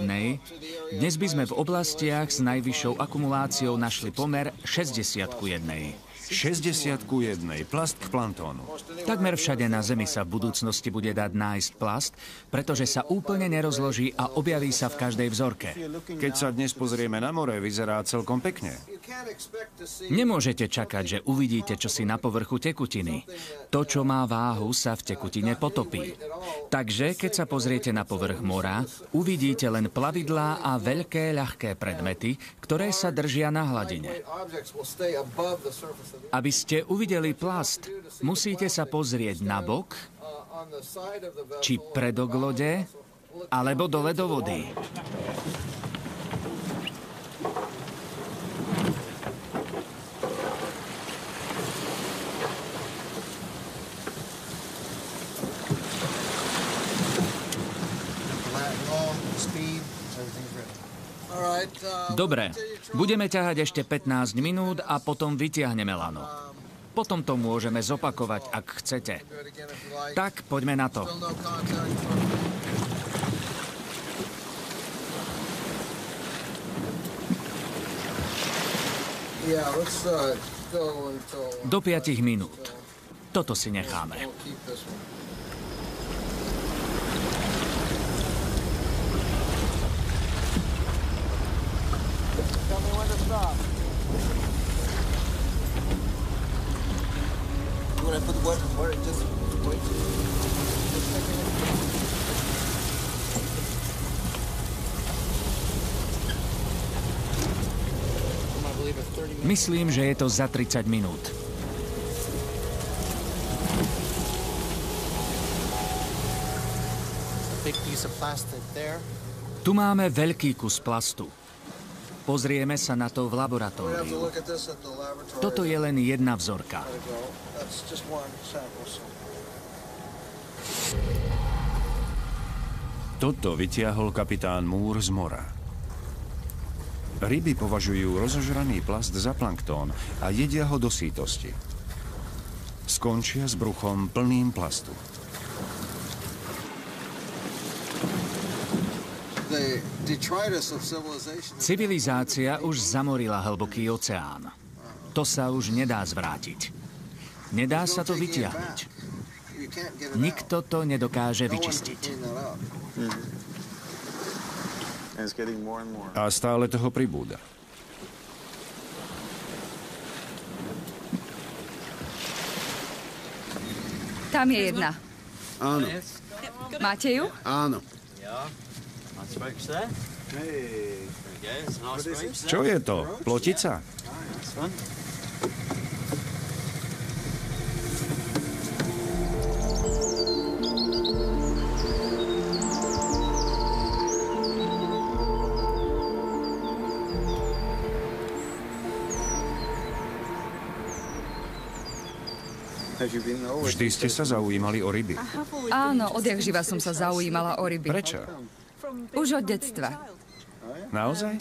dnes by sme v oblastiach s najvyššou akumuláciou našli pomer 60:1. 60:1, plast k planktónu. Takmer všade na Zemi sa v budúcnosti bude dať nájsť plast, pretože sa úplne nerozloží a objaví sa v každej vzorke. Keď sa dnes pozrieme na more, vyzerá celkom pekne. Nemôžete čakať, že uvidíte čosi na povrchu tekutiny. To, čo má váhu, sa v tekutine potopí. Takže, keď sa pozriete na povrch mora, uvidíte len plavidlá a veľké ľahké predmety, ktoré sa držia na hladine. Aby ste uvideli plast, musíte sa pozrieť na bok, či predok lode, alebo dole do vody. Dobre, budeme ťahať ešte 15 minút a potom vytiahneme lano. Potom to môžeme zopakovať, ak chcete. Tak, poďme na to. Do 5 minút. Toto si necháme. Myslím, že je to za 30 minút. Tu máme veľký kus plastu. Pozrieme sa na to v laboratóriu. Toto je len jedna vzorka. Toto vytiahol kapitán Moore z mora. Ryby považujú rozožraný plast za planktón a jedia ho do sítosti. Skončia s bruchom plným plastu. Civilizácia už zamorila hlboký oceán. To sa už nedá zvrátiť. Nedá sa to vytiahnuť. Nikto to nedokáže vyčistiť. A stále toho pribúda. Tam je jedna. Áno. Máte ju? Áno. Čo je to? Plotica? Vždy ste sa zaujímali o ryby. Áno, odjakživa som sa zaujímala o ryby. Prečo? Už od detstva. Naozaj?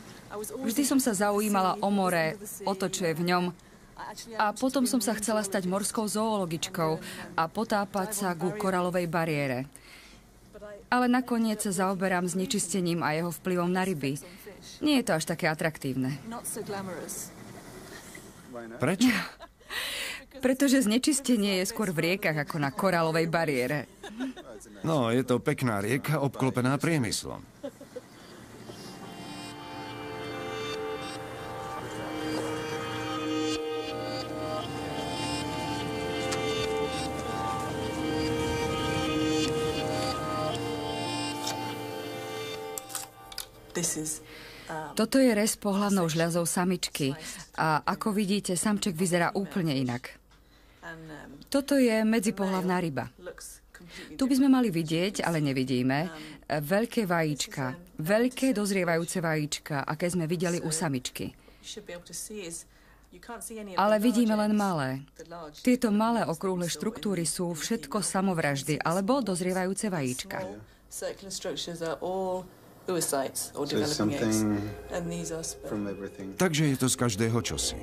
Vždy som sa zaujímala o more, o to, čo je v ňom. A potom som sa chcela stať morskou zoologičkou a potápať sa ku koralovej bariére. Ale nakoniec sa zaoberám znečistením a jeho vplyvom na ryby. Nie je to až také atraktívne. Prečo? Pretože znečistenie je skôr v riekach ako na koralovej bariére. No, je to pekná rieka obklopená priemyslom. Toto je rez pohlavnou žľazou samičky a ako vidíte, samček vyzerá úplne inak. Toto je medzipohlavná ryba. Tu by sme mali vidieť, ale nevidíme, veľké vajíčka, veľké dozrievajúce vajíčka, aké sme videli u samičky. Ale vidíme len malé. Tieto malé okrúhle štruktúry sú všetko samovraždy alebo dozrievajúce vajíčka. Takže je to z každého čosi.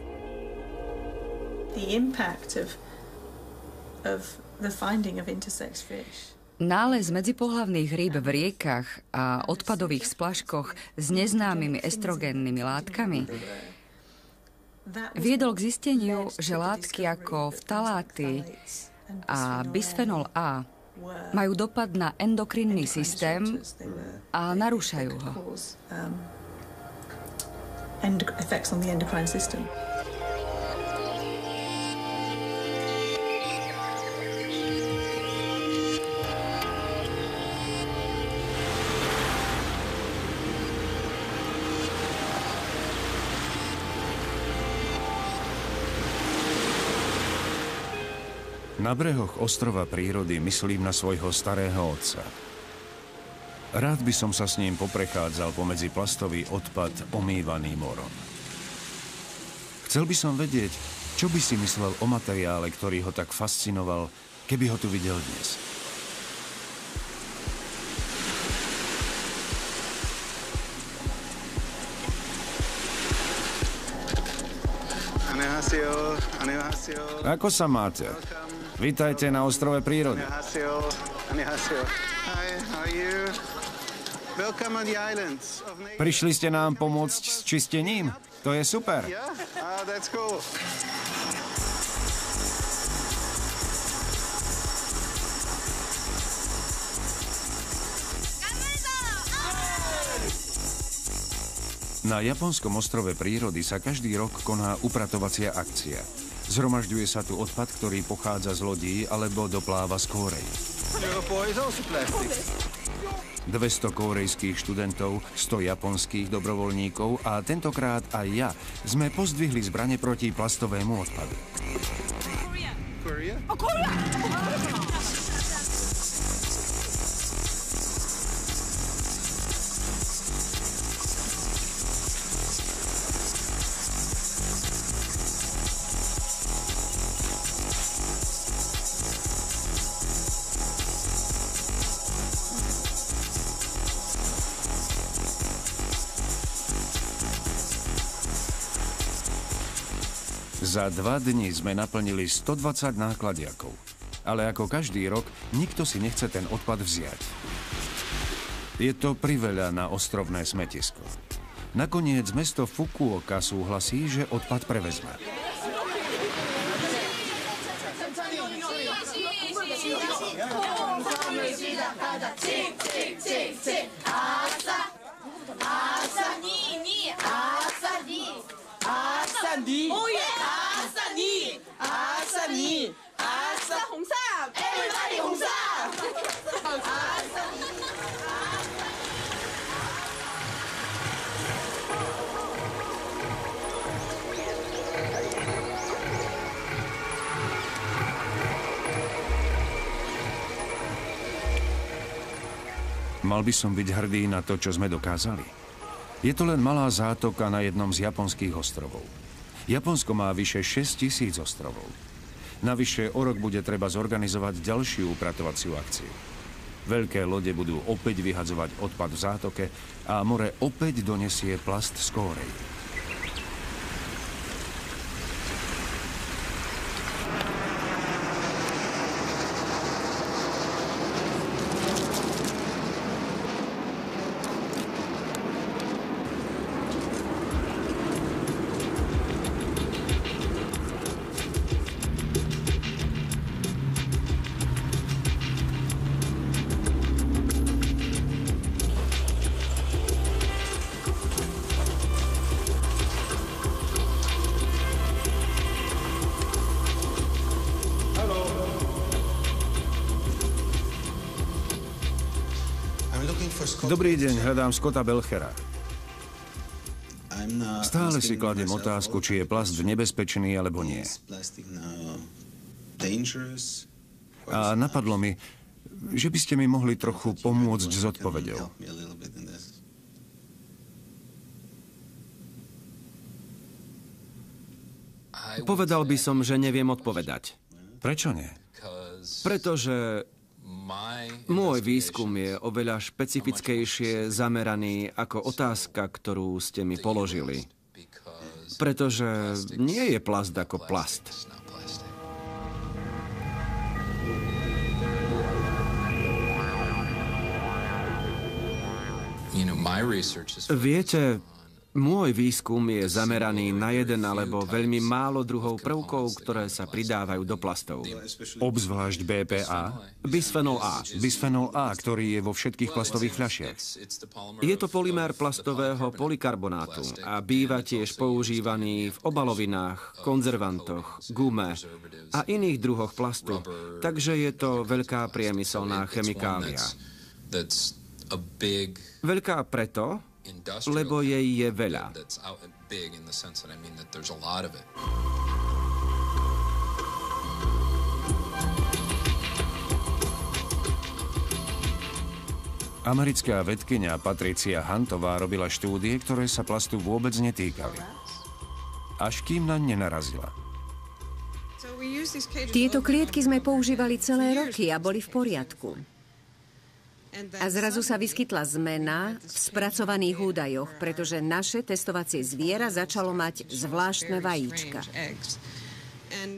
Nález medzipohlavných rýb v riekach a odpadových splaškoch s neznámymi estrogénnymi látkami viedol k zisteniu, že látky ako vtaláty a bisfenol A majú dopad na endokrinný systém a narúšajú ho. effects on the endocrine system. Na brehoch ostrova prírody myslím na svojho starého otca. Rád by som sa s ním poprechádzal pomedzi plastový odpad omývaný morom. Chcel by som vedieť, čo by si myslel o materiále, ktorý ho tak fascinoval, keby ho tu videl dnes. Ako sa máte? Vítajte na ostrove prírody. Prišli ste nám pomôcť s čistením? To je super. Na japonskom ostrove prírody sa každý rok koná upratovacia akcia. Zhromažďuje sa tu odpad, ktorý pochádza z lodí alebo dopláva z Kórey. 200 kórejských študentov, 100 japonských dobrovoľníkov a tentokrát aj ja sme pozdvihli zbrane proti plastovému odpadu. Za 2 dni sme naplnili 120 nákladiakov. Ale ako každý rok, nikto si nechce ten odpad vziať. Je to priveľa na ostrovné smetisko. Nakoniec mesto Fukuoka súhlasí, že odpad prevezme. Mal by som byť hrdý na to, čo sme dokázali. Je to len malá zátoka na jednom z japonských ostrovov. Japonsko má vyše 6 000 ostrovov. Navyše o rok bude treba zorganizovať ďalšiu upratovaciu akciu. Veľké lode budú opäť vyhadzovať odpad v zátoke a more opäť donesie plast z Kórey. Dobrý deň, hľadám Scotta Belchera. Stále si kladiem otázku, či je plast nebezpečný alebo nie. A napadlo mi, že by ste mi mohli trochu pomôcť s odpoveďou. Povedal by som, že neviem odpovedať. Prečo nie? Pretože môj výskum je oveľa špecifickejšie zameraný ako otázka, ktorú ste mi položili. Pretože nie je plast ako plast. Viete, Môj výskum je zameraný na jeden alebo veľmi málo druhov prvkov, ktoré sa pridávajú do plastov. Obzvlášť BPA? Bisphenol A. Bisphenol A, ktorý je vo všetkých plastových fľašiach. Je to polymér plastového polykarbonátu a býva tiež používaný v obalovinách, konzervantoch, gume a iných druhoch plastu, takže je to veľká priemyselná chemikália. Veľká preto, lebo jej je veľa. Americká vedkyňa Patricia Huntová robila štúdie, ktoré sa plastu vôbec netýkali. Až kým naň nenarazila. Tieto klietky sme používali celé roky a boli v poriadku. A zrazu sa vyskytla zmena v spracovaných údajoch, pretože naše testovacie zviera začalo mať zvláštne vajíčka.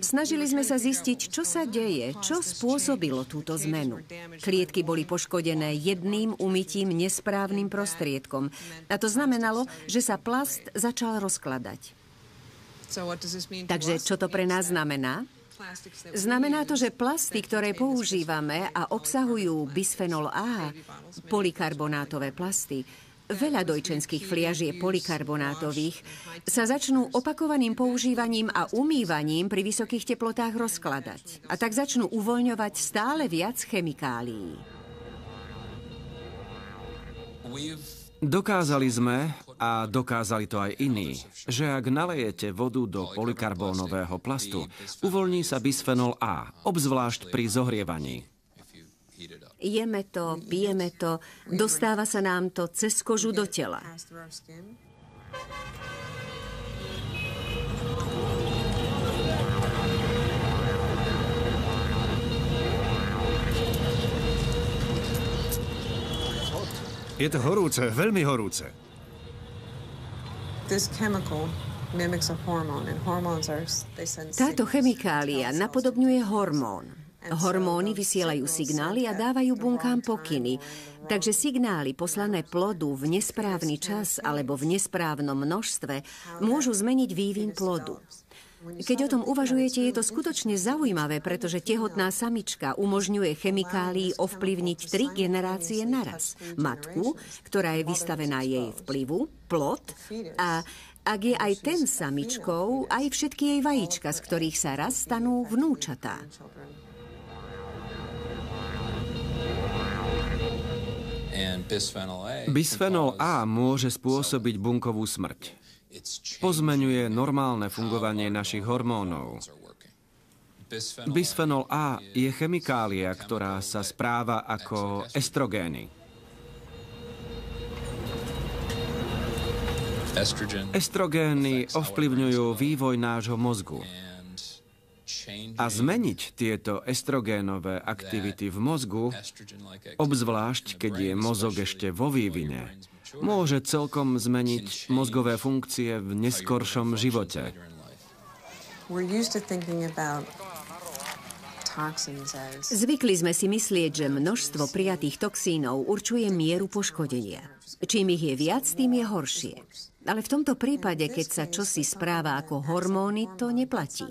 Snažili sme sa zistiť, čo sa deje, čo spôsobilo túto zmenu. Klietky boli poškodené jedným umytím nesprávnym prostriedkom. A to znamenalo, že sa plast začal rozkladať. Takže čo to pre nás znamená? Znamená to, že plasty, ktoré používame a obsahujú bisphenol A, polykarbonátové plasty, veľa dojčenských fliažiek polikarbonátových, sa začnú opakovaným používaním a umývaním pri vysokých teplotách rozkladať. A tak začnú uvoľňovať stále viac chemikálií. Dokázali sme, a dokázali to aj iní, že ak nalejete vodu do polykarbónového plastu, uvoľní sa bisphenol A, obzvlášť pri zohrievaní. Jeme to, pijeme to, dostáva sa nám to cez kožu do tela. Je to horúce, veľmi horúce. Táto chemikália napodobňuje hormón. Hormóny vysielajú signály a dávajú bunkám pokyny. Takže signály poslané plodu v nesprávny čas alebo v nesprávnom množstve môžu zmeniť vývin plodu. Keď o tom uvažujete, je to skutočne zaujímavé, pretože tehotná samička umožňuje chemikálii ovplyvniť 3 generácie naraz. Matku, ktorá je vystavená jej vplyvu, plod a ak je aj ten samičkou, aj všetky jej vajíčka, z ktorých sa raz stanú vnúčatá. Bisphenol A môže spôsobiť bunkovú smrť. Pozmeňuje normálne fungovanie našich hormónov. Bisphenol A je chemikália, ktorá sa správa ako estrogény. Estrogény ovplyvňujú vývoj nášho mozgu. A zmeniť tieto estrogénové aktivity v mozgu, obzvlášť keď je mozog ešte vo vývine, môže celkom zmeniť mozgové funkcie v neskoršom živote. Zvykli sme si myslieť, že množstvo prijatých toxínov určuje mieru poškodenia. Čím ich je viac, tým je horšie. Ale v tomto prípade, keď sa čosi správa ako hormóny, to neplatí.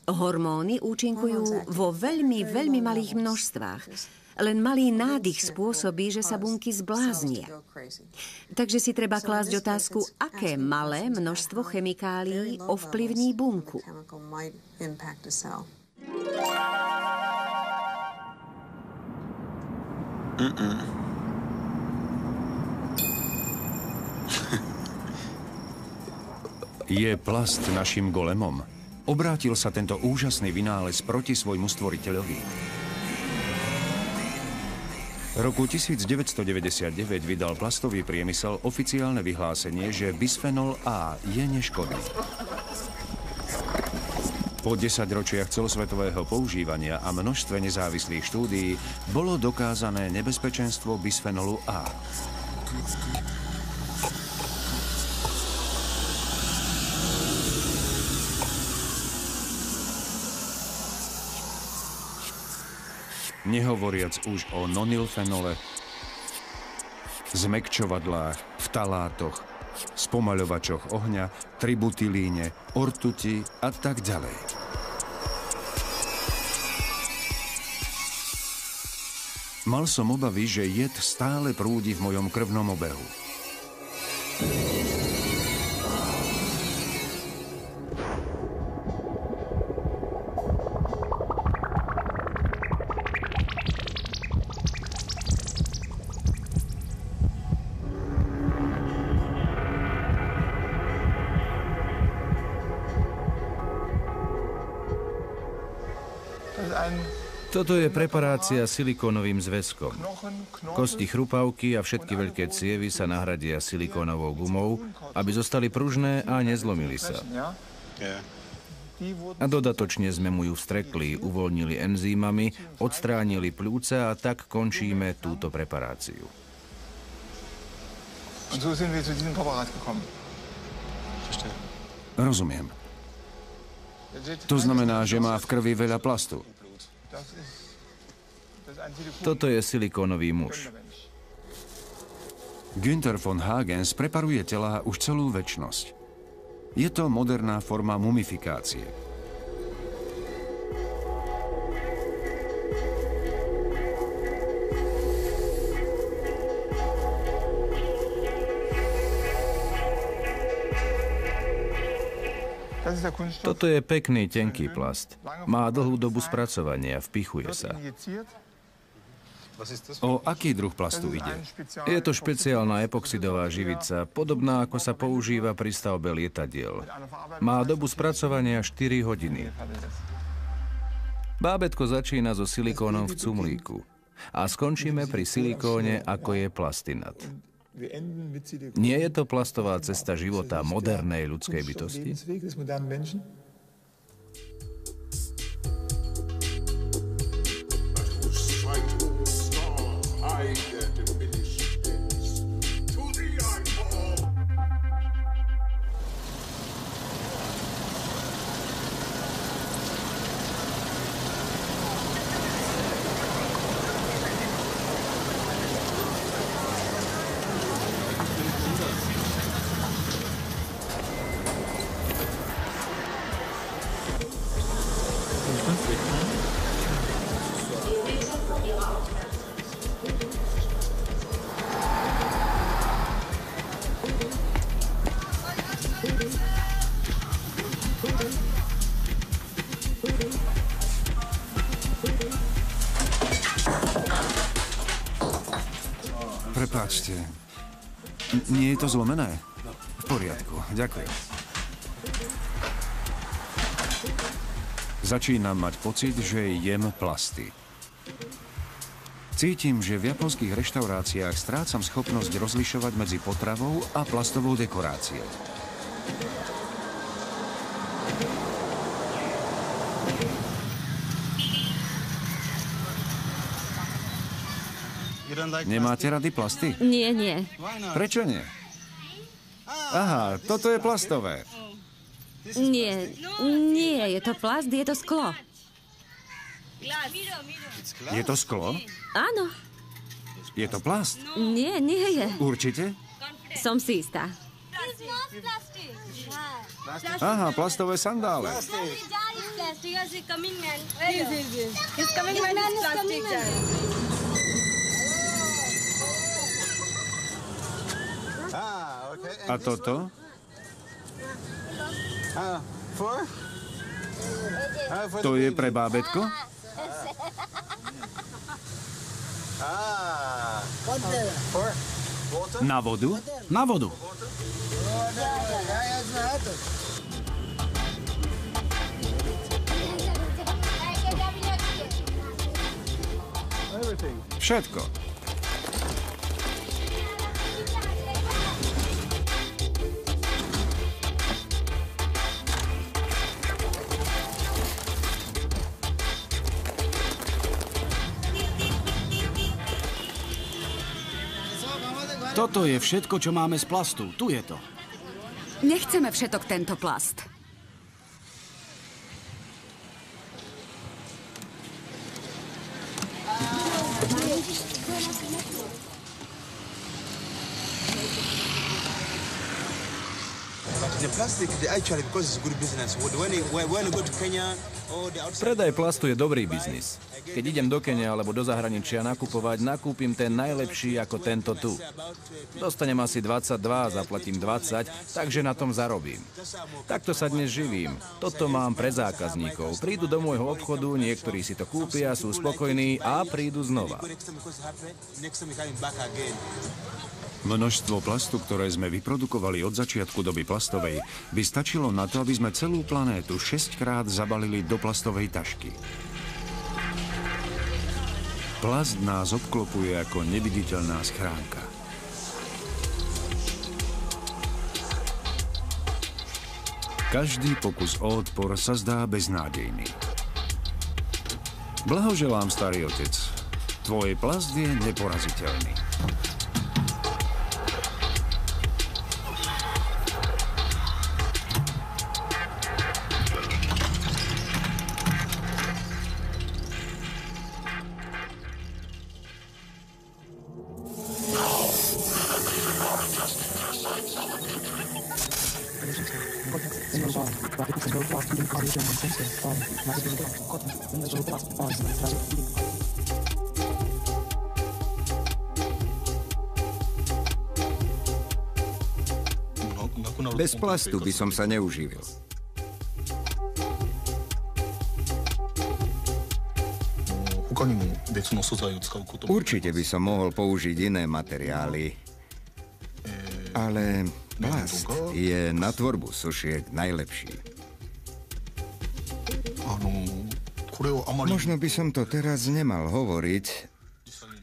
Hormóny účinkujú vo veľmi, veľmi malých množstvách. Len malý nádych spôsobí, že sa bunky zbláznia. Takže si treba klásť otázku, aké malé množstvo chemikálií ovplyvní bunku. Je plast našim golemom? Obrátil sa tento úžasný vynález proti svojmu stvoriteľovi. Roku 1999 vydal plastový priemysel oficiálne vyhlásenie, že bisphenol A je neškodný. Po 10 ročiach celosvetového používania a množstve nezávislých štúdií bolo dokázané nebezpečenstvo bisphenolu A. Nehovoriac už o nonylfenole, zmäkčovadlách, vtalátoch spomaľovačoch ohňa, tributylíne, ortuti a tak ďalej. Mal som obavy, že jed stále prúdi v mojom krvnom obehu. Toto je preparácia silikónovým zväzkom. Kosti chrupavky a všetky veľké cievy sa nahradia silikónovou gumou, aby zostali pružné a nezlomili sa. A dodatočne sme mu ju vstrekli, uvoľnili enzýmami, odstránili pľúca a tak končíme túto preparáciu. Rozumiem. To znamená, že má v krvi veľa plastu. Toto je silikónový muž. Günther von Hagens preparuje telá už celú večnosť. Je to moderná forma mumifikácie. Toto je pekný, tenký plast. Má dlhú dobu spracovania, vpichuje sa. O aký druh plastu ide? Je to špeciálna epoxidová živica, podobná ako sa používa pri stavbe lietadiel. Má dobu spracovania 4 hodiny. Bábätko začína so silikónom v cumlíku a skončíme pri silikóne, ako je plastinat. Nie je to plastová cesta života modernej ľudskej bytosti? Prepáčte. Nie je to zlomené? V poriadku, ďakujem. Začínam mať pocit, že jem plasty. Cítim, že v japonských reštauráciách strácam schopnosť rozlišovať medzi potravou a plastovou dekoráciou. Nemáte rady plasty? Nie, nie. Prečo nie? Aha, toto je plastové. Nie, nie, je to plast, je to sklo. Je to sklo? Áno. Je to plast? Nie, nie je. Určite? Som si istá. Aha, plastové sandále. A toto? To je pre bábätko? Na vodu? Na vodu. Všetko. Toto je všetko, čo máme z plastu. Tu je to. Nechceme všetok tento plast. Predaj plastu je dobrý biznis. Keď idem do Kene alebo do zahraničia nakupovať, nakúpim ten najlepší ako tento tu. Dostanem asi 22, zaplatím 20, takže na tom zarobím. Takto sa dnes živím. Toto mám pre zákazníkov. Prídu do môjho obchodu, niektorí si to kúpia, sú spokojní a prídu znova. Množstvo plastu, ktoré sme vyprodukovali od začiatku doby plastovej, by stačilo na to, aby sme celú planétu 6-krát zabalili do plastovej tašky. Plast nás obklopuje ako neviditeľná schránka. Každý pokus o odpor sa zdá beznádejný. Blahoželám, starý otec. Tvoj plast je neporaziteľný. Bez plastu by som sa neuživil. Určite by som mohol použiť iné materiály, ale plast je na tvorbu sošiek najlepší. Možno by som to teraz nemal hovoriť,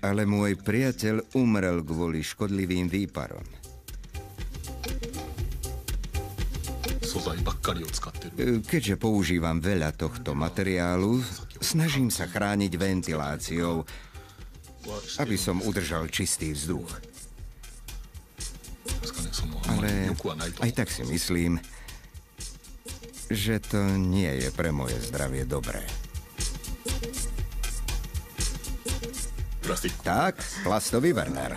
ale môj priateľ umrel kvôli škodlivým výparom. Keďže používam veľa tohto materiálu, snažím sa chrániť ventiláciou, aby som udržal čistý vzduch. Ale aj tak si myslím, že to nie je pre moje zdravie dobré. Tak, plastový Werner.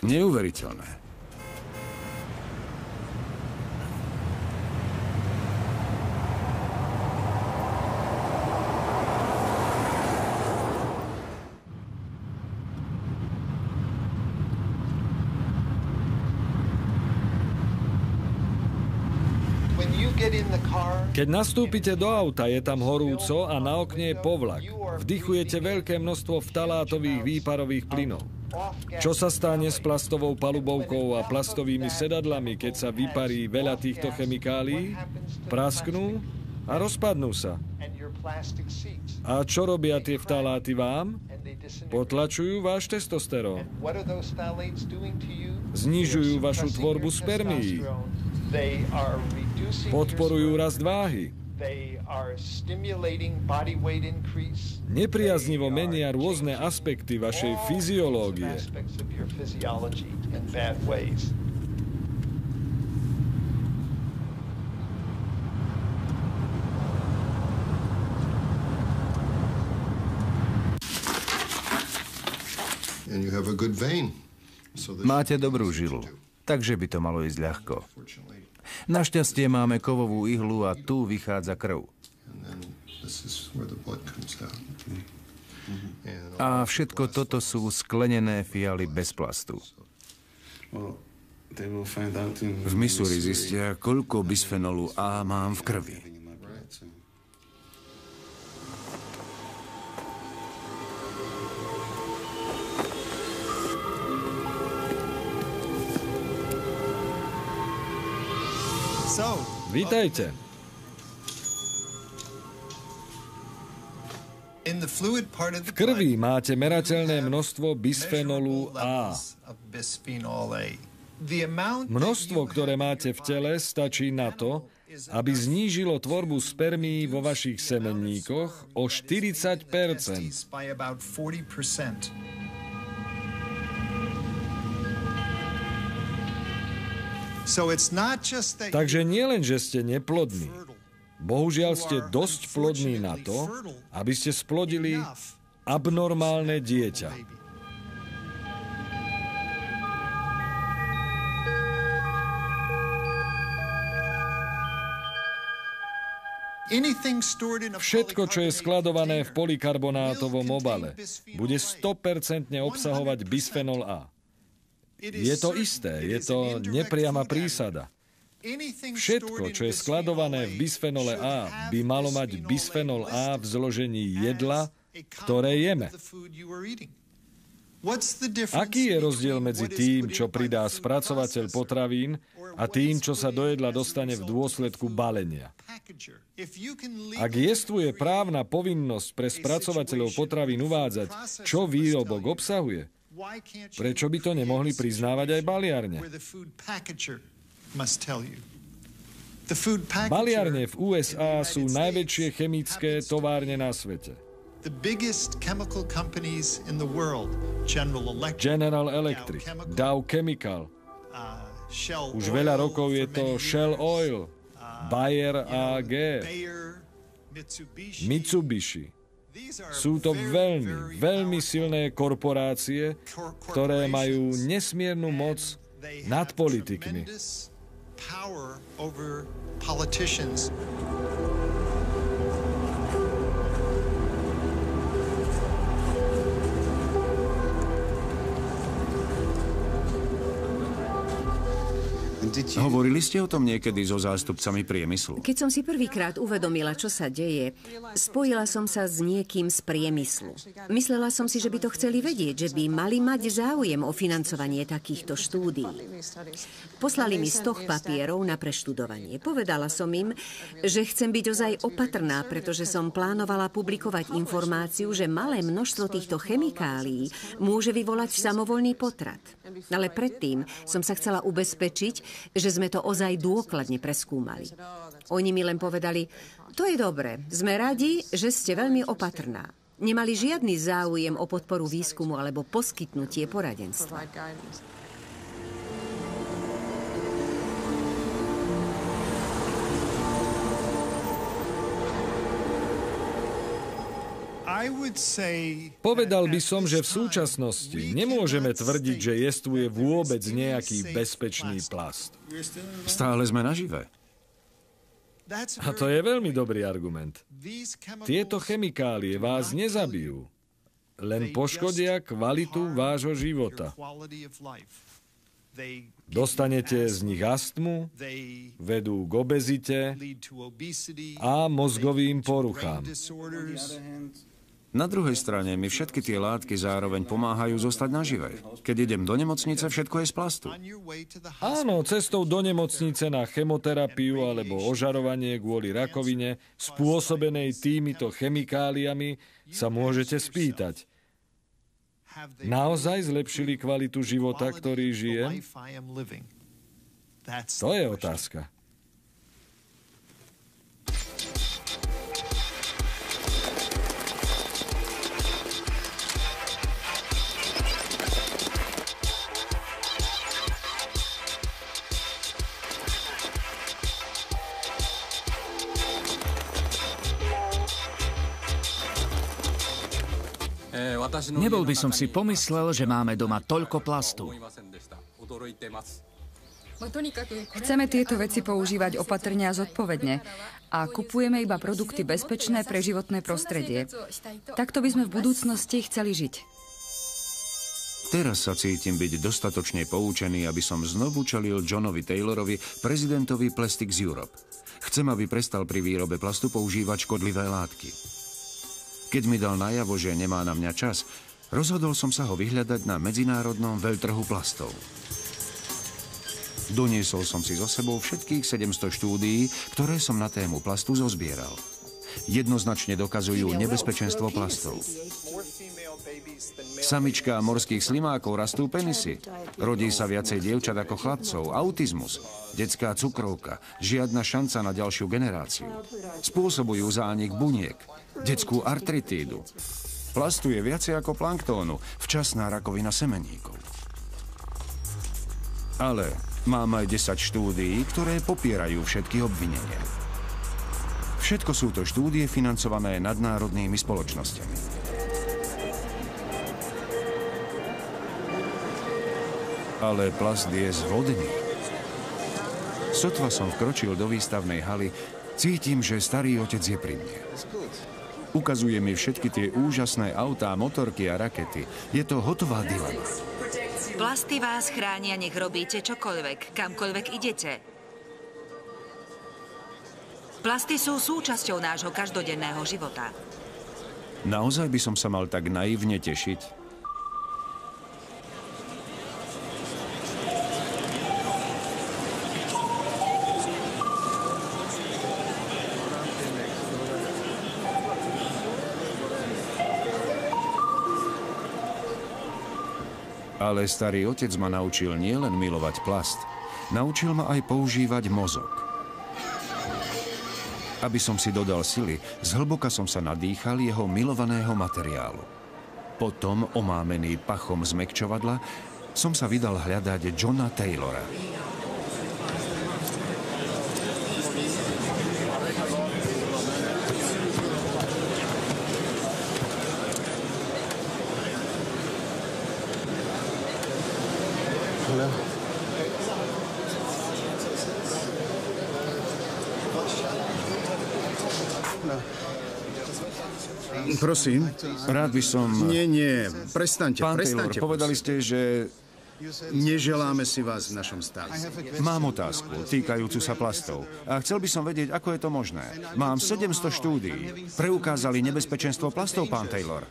Neuveriteľné. Keď nastúpite do auta, je tam horúco a na okne je povlak. Vdychujete veľké množstvo vtalátových výparových plynov. Čo sa stane s plastovou palubovkou a plastovými sedadlami, keď sa vyparí veľa týchto chemikálií? Prasknú a rozpadnú sa. A čo robia tie vtaláty vám? Potlačujú váš testosterón. Znižujú vašu tvorbu spermií. Podporujú rast váhy. Nepriaznivo menia rôzne aspekty vašej fyziológie. Máte dobrú žilu, takže by to malo ísť ľahko. Našťastie máme kovovú ihlu a tu vychádza krv. A všetko toto sú sklenené fialy bez plastu. V Missouri zistia, koľko bisfenolu A mám v krvi. Vítajte. V krvi máte merateľné množstvo bisfenolu A. Množstvo, ktoré máte v tele, stačí na to, aby znížilo tvorbu spermií vo vašich semenníkoch o 40%. Takže nie len, že ste neplodní. Bohužiaľ ste dosť plodní na to, aby ste splodili abnormálne dieťa. Všetko, čo je skladované v polikarbonátovom obale, bude 100% obsahovať bisfenol A. Je to isté, je to nepriama prísada. Všetko, čo je skladované v bisfenole A, by malo mať bisfenol A v zložení jedla, ktoré jeme. Aký je rozdiel medzi tým, čo pridá spracovateľ potravín a tým, čo sa do jedla dostane v dôsledku balenia? Ak jestvuje právna povinnosť pre spracovateľov potravín uvádzať, čo výrobok obsahuje, prečo by to nemohli priznávať aj baliarne? Baliarne v USA sú najväčšie chemické továrne na svete. General Electric, Dow Chemical. Už veľa rokov je to Shell Oil, Bayer AG, Mitsubishi. Sú to veľmi, veľmi silné korporácie, ktoré majú nesmiernu moc nad politikmi. Hovorili ste o tom niekedy so zástupcami priemyslu? Keď som si prvýkrát uvedomila, čo sa deje, spojila som sa s niekým z priemyslu. Myslela som si, že by to chceli vedieť, že by mali mať záujem o financovanie takýchto štúdií. Poslali mi 100 papierov na preštudovanie. Povedala som im, že chcem byť ozaj opatrná, pretože som plánovala publikovať informáciu, že malé množstvo týchto chemikálií môže vyvolať samovoľný potrat. Ale predtým som sa chcela ubezpečiť, že sme to ozaj dôkladne preskúmali. Oni mi len povedali, to je dobre, sme radi, že ste veľmi opatrná. Nemali žiadny záujem o podporu výskumu alebo poskytnutie poradenstva. Povedal by som, že v súčasnosti nemôžeme tvrdiť, že jestvuje vôbec nejaký bezpečný plast. Stále sme nažive. A to je veľmi dobrý argument. Tieto chemikálie vás nezabijú, len poškodia kvalitu vášho života. Dostanete z nich astmu, vedú k obezite a mozgovým poruchám. Na druhej strane mi všetky tie látky zároveň pomáhajú zostať nažive. Keď idem do nemocnice, všetko je z plastu. Áno, cestou do nemocnice na chemoterapiu alebo ožarovanie kvôli rakovine spôsobenej týmito chemikáliami sa môžete spýtať. Naozaj zlepšili kvalitu života, ktorý žijem? To je otázka. Nebol by som si pomyslel, že máme doma toľko plastu. Chceme tieto veci používať opatrne a zodpovedne a kupujeme iba produkty bezpečné pre životné prostredie. Takto by sme v budúcnosti chceli žiť. Teraz sa cítim byť dostatočne poučený, aby som znovu čelil Johnovi Taylorovi, prezidentovi Plastics Europe. Chcem, aby prestal pri výrobe plastu používať škodlivé látky. Keď mi dal najavo, že nemá na mňa čas, rozhodol som sa ho vyhľadať na medzinárodnom veľtrhu plastov. Doniesol som si so sebou všetkých 700 štúdií, ktoré som na tému plastu zozbieral. Jednoznačne dokazujú nebezpečenstvo plastov. Samička morských slimákov rastú penisy. Rodí sa viacej dievčat ako chlapcov. Autizmus, detská cukrovka, žiadna šanca na ďalšiu generáciu. Spôsobujú zánik buniek, detskú artritídu. Plastu je viacej ako planktónu, včasná rakovina semeníkov. Ale mám aj 10 štúdií, ktoré popierajú všetky obvinenia. Všetko sú to štúdie financované nadnárodnými spoločnosťami. Ale plast je zvodný. Sotva som vkročil do výstavnej haly, Cítim, že starý otec je pri mne. Ukazuje mi všetky tie úžasné autá, motorky a rakety. Je to hotová dilema. Plasty vás chránia, nech robíte čokoľvek, kamkoľvek idete. Plasty sú súčasťou nášho každodenného života. Naozaj by som sa mal tak naivne tešiť? Ale starý otec ma naučil nielen milovať plast, naučil ma aj používať mozog. Aby som si dodal sily, zhlboka som sa nadýchal jeho milovaného materiálu. Potom, omámený pachom zmäkčovadla, som sa vydal hľadať Johna Taylora. Prosím? Rád by som... Nie, prestaňte, Pán prestaňte. Taylor, povedali ste, že... Neželáme si vás v našom stále. Mám otázku týkajúcu sa plastov. A chcel by som vedieť, ako je to možné. Mám 700 štúdií. Preukázali nebezpečenstvo plastov, pán Taylor.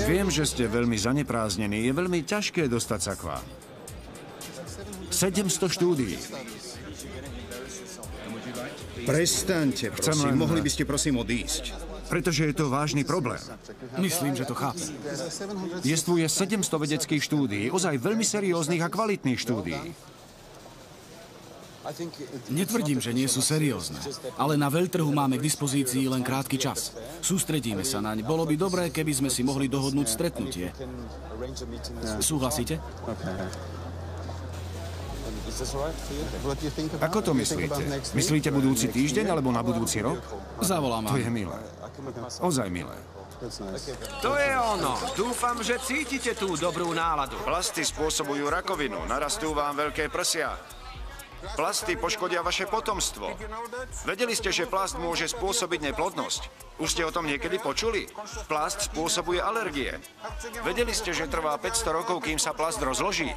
Viem, že ste veľmi zaneprázdnení. Je veľmi ťažké dostať sa k vám. 700 štúdií. Prestaňte, prosím. Mohli by ste prosím odísť. Pretože je to vážny problém. Myslím, že to chápem. Jestvuje 700 vedeckých štúdií, ozaj veľmi serióznych a kvalitných štúdií. Netvrdím, že nie sú seriózne, ale na veľtrhu máme k dispozícii len krátky čas. Sústredíme sa naň. Bolo by dobré, keby sme si mohli dohodnúť stretnutie. Súhlasíte? Ako to myslíte? Myslíte budúci týždeň alebo na budúci rok? Zavolám vám. To je milé. Ozaj milé. To je ono. Dúfam, že cítite tú dobrú náladu. Plasty spôsobujú rakovinu. Narastú vám veľké prsia. Plasty poškodia vaše potomstvo. Vedeli ste, že plast môže spôsobiť neplodnosť? Už ste o tom niekedy počuli? Plast spôsobuje alergie. Vedeli ste, že trvá 500 rokov, kým sa plast rozloží?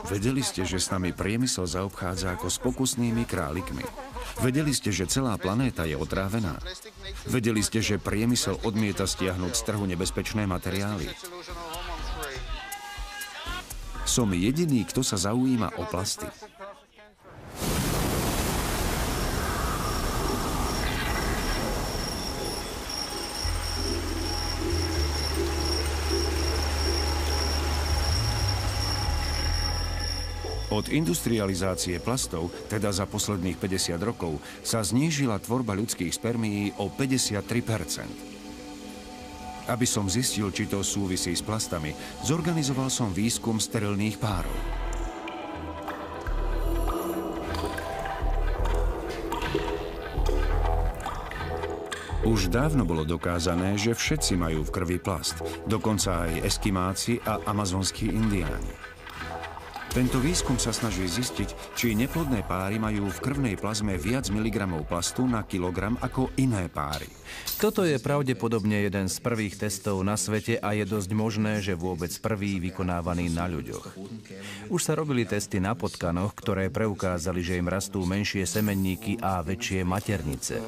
Vedeli ste, že s nami priemysel zaobchádza ako s pokusnými králikmi? Vedeli ste, že celá planéta je otrávená? Vedeli ste, že priemysel odmieta stiahnuť z trhu nebezpečné materiály? Som jediný, kto sa zaujíma o plasty. Od industrializácie plastov, teda za posledných 50 rokov, sa znížila tvorba ľudských spermií o 53%. Aby som zistil, či to súvisí s plastami, zorganizoval som výskum sterilných párov. Už dávno bolo dokázané, že všetci majú v krvi plast, dokonca aj Eskimáci a amazonskí indiáni. Tento výskum sa snaží zistiť, či neplodné páry majú v krvnej plazme viac miligramov plastu na kilogram ako iné páry. Toto je pravdepodobne jeden z prvých testov na svete a je dosť možné, že vôbec prvý vykonávaný na ľuďoch. Už sa robili testy na potkanoch, ktoré preukázali, že im rastú menšie semenníky a väčšie maternice.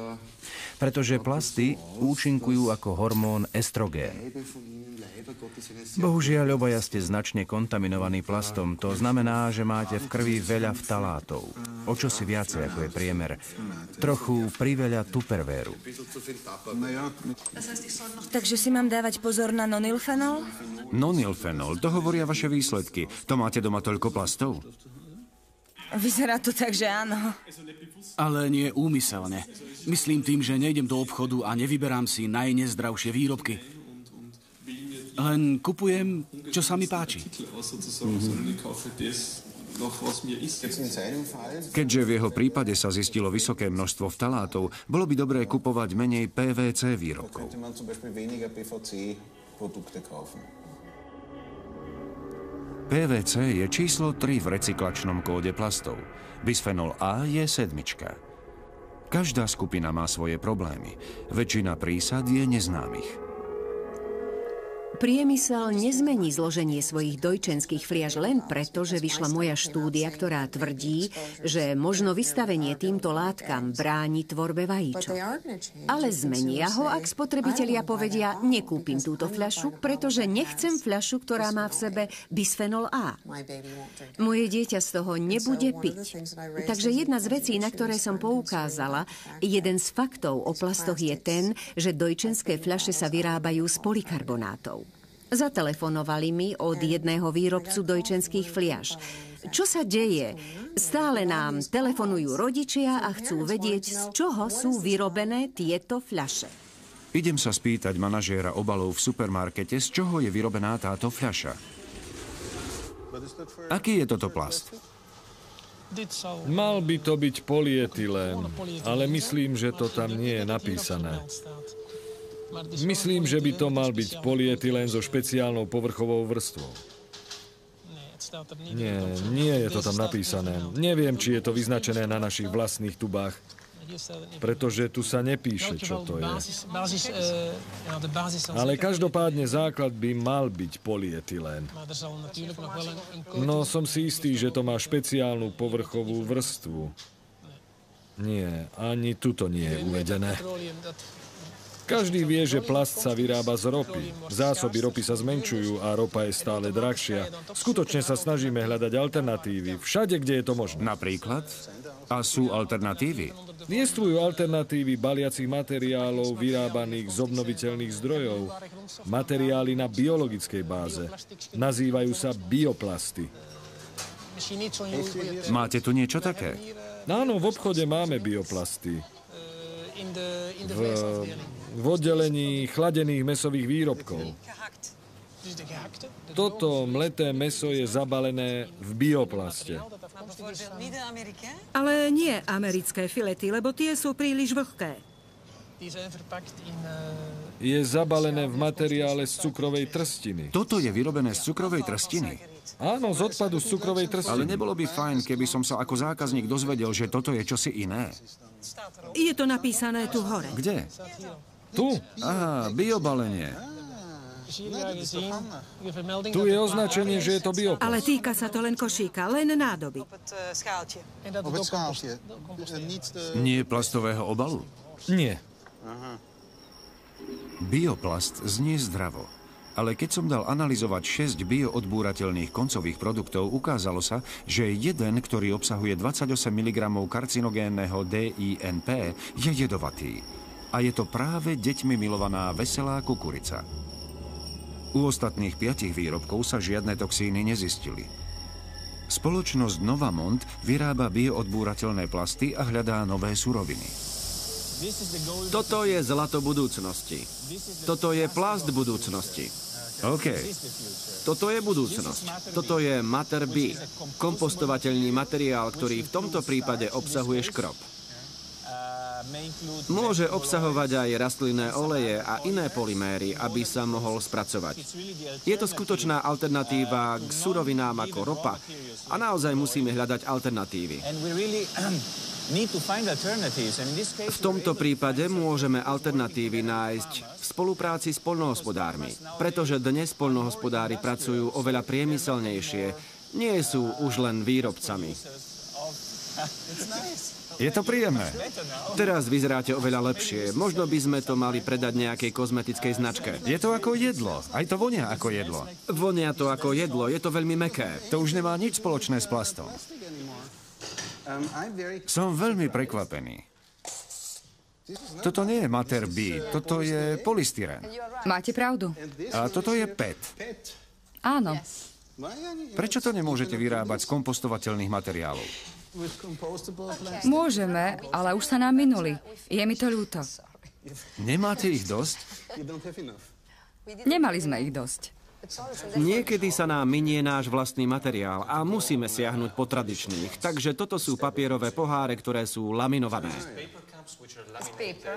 Pretože plasty účinkujú ako hormón estrogén. Bohužiaľ, obaja ste značne kontaminovaní plastom. To znamená, že máte v krvi veľa ftalátov. O čosi viacej, ako je priemer. Trochu priveľa tuppervéru. Takže si mám dávať pozor na nonylfenol? Nonylfenol, to hovoria vaše výsledky. To máte doma toľko plastov? Vyzerá to tak, že áno. Ale nie úmyselne. Myslím tým, že nejdem do obchodu a nevyberám si najnezdravšie výrobky. Len kupujem, čo sa mi páči. Keďže v jeho prípade sa zistilo vysoké množstvo vtalátov, bolo by dobré kupovať menej PVC výrobkov. PVC je číslo 3 v recyklačnom kóde plastov. Bisfenol A je 7. Každá skupina má svoje problémy. Väčšina prísad je neznámych. Priemysel nezmení zloženie svojich dojčenských fliaž len preto, že vyšla moja štúdia, ktorá tvrdí, že možno vystavenie týmto látkam bráni tvorbe vajíčok. Ale zmenia ho, ak spotrebitelia povedia, nekúpim túto fľašu, pretože nechcem fľašu, ktorá má v sebe bisfenol A. Moje dieťa z toho nebude piť. Takže jedna z vecí, na ktoré som poukázala, jeden z faktov o plastoch je ten, že dojčenské fľaše sa vyrábajú z polikarbonátov. Zatelefonovali mi od jedného výrobcu dojčenských fliaš. Čo sa deje? Stále nám telefonujú rodičia a chcú vedieť, z čoho sú vyrobené tieto fľaše. Idem sa spýtať manažéra obalov v supermarkete, z čoho je vyrobená táto fľaša. Aký je toto plast? Mal by to byť polyetylén, ale myslím, že to tam nie je napísané. Myslím, že by to mal byť polyetylén so špeciálnou povrchovou vrstvou. Nie je to tam napísané. Neviem, či je to vyznačené na našich vlastných tubách, pretože tu sa nepíše, čo to je. Ale každopádne základ by mal byť polyetylén. No, som si istý, že to má špeciálnu povrchovú vrstvu. Nie, ani tuto nie je uvedené. Každý vie, že plast sa vyrába z ropy. Zásoby ropy sa zmenšujú a ropa je stále drahšia. Skutočne sa snažíme hľadať alternatívy všade, kde je to možné. Napríklad? A sú alternatívy? Existujú alternatívy baliacich materiálov vyrábaných z obnoviteľných zdrojov. Materiály na biologickej báze. Nazývajú sa bioplasty. Máte tu niečo také? Áno, v obchode máme bioplasty. V oddelení chladených mäsových výrobkov. Toto mleté mäso je zabalené v bioplaste. Ale nie americké filety, lebo tie sú príliš vlhké. Je zabalené v materiále z cukrovej trstiny. Toto je vyrobené z cukrovej trstiny? Áno, z odpadu z cukrovej trstiny. Ale nebolo by fajn, keby som sa ako zákazník dozvedel, že toto je čosi iné. Je to napísané tu hore. Kde? Tu? Aha, biobalenie. Tu je označenie, že je to bioplast. Ale týka sa to len košíka, len nádoby. Nie plastového obalu? Nie. Bioplast znie zdravo. Ale keď som dal analyzovať 6 bioodbúrateľných koncových produktov, ukázalo sa, že jeden, ktorý obsahuje 28 mg karcinogénneho DINP, je jedovatý. A je to práve deťmi milovaná veselá kukurica. U ostatných 5 výrobkov sa žiadne toxíny nezistili. Spoločnosť Novamont vyrába bioodbúrateľné plasty a hľadá nové suroviny. Toto je zlato budúcnosti. Toto je plast budúcnosti. OK. Toto je budúcnosť. Toto je Mater B, kompostovateľný materiál, ktorý v tomto prípade obsahuje škrob. Môže obsahovať aj rastlinné oleje a iné polyméry, aby sa mohol spracovať. Je to skutočná alternatíva k surovinám ako ropa a naozaj musíme hľadať alternatívy. V tomto prípade môžeme alternatívy nájsť v spolupráci s poľnohospodármi, pretože dnes poľnohospodári pracujú oveľa priemyselnejšie, nie sú už len výrobcami. Je to príjemné. Teraz vyzeráte oveľa lepšie. Možno by sme to mali predať nejakej kozmetickej značke. Je to ako jedlo. Aj to vonia ako jedlo. Vonia to ako jedlo. Je to veľmi mäkké. To už nemá nič spoločné s plastom. Som veľmi prekvapený. Toto nie je Mater B, toto je polystyrén. Máte pravdu. A toto je PET. Áno. Prečo to nemôžete vyrábať z kompostovateľných materiálov? Môžeme, ale už sa nám minuli. Je mi to ľúto. Nemáte ich dosť? Nemali sme ich dosť. Niekedy sa nám minie náš vlastný materiál a musíme siahnuť po tradičných. Takže toto sú papierové poháre, ktoré sú laminované.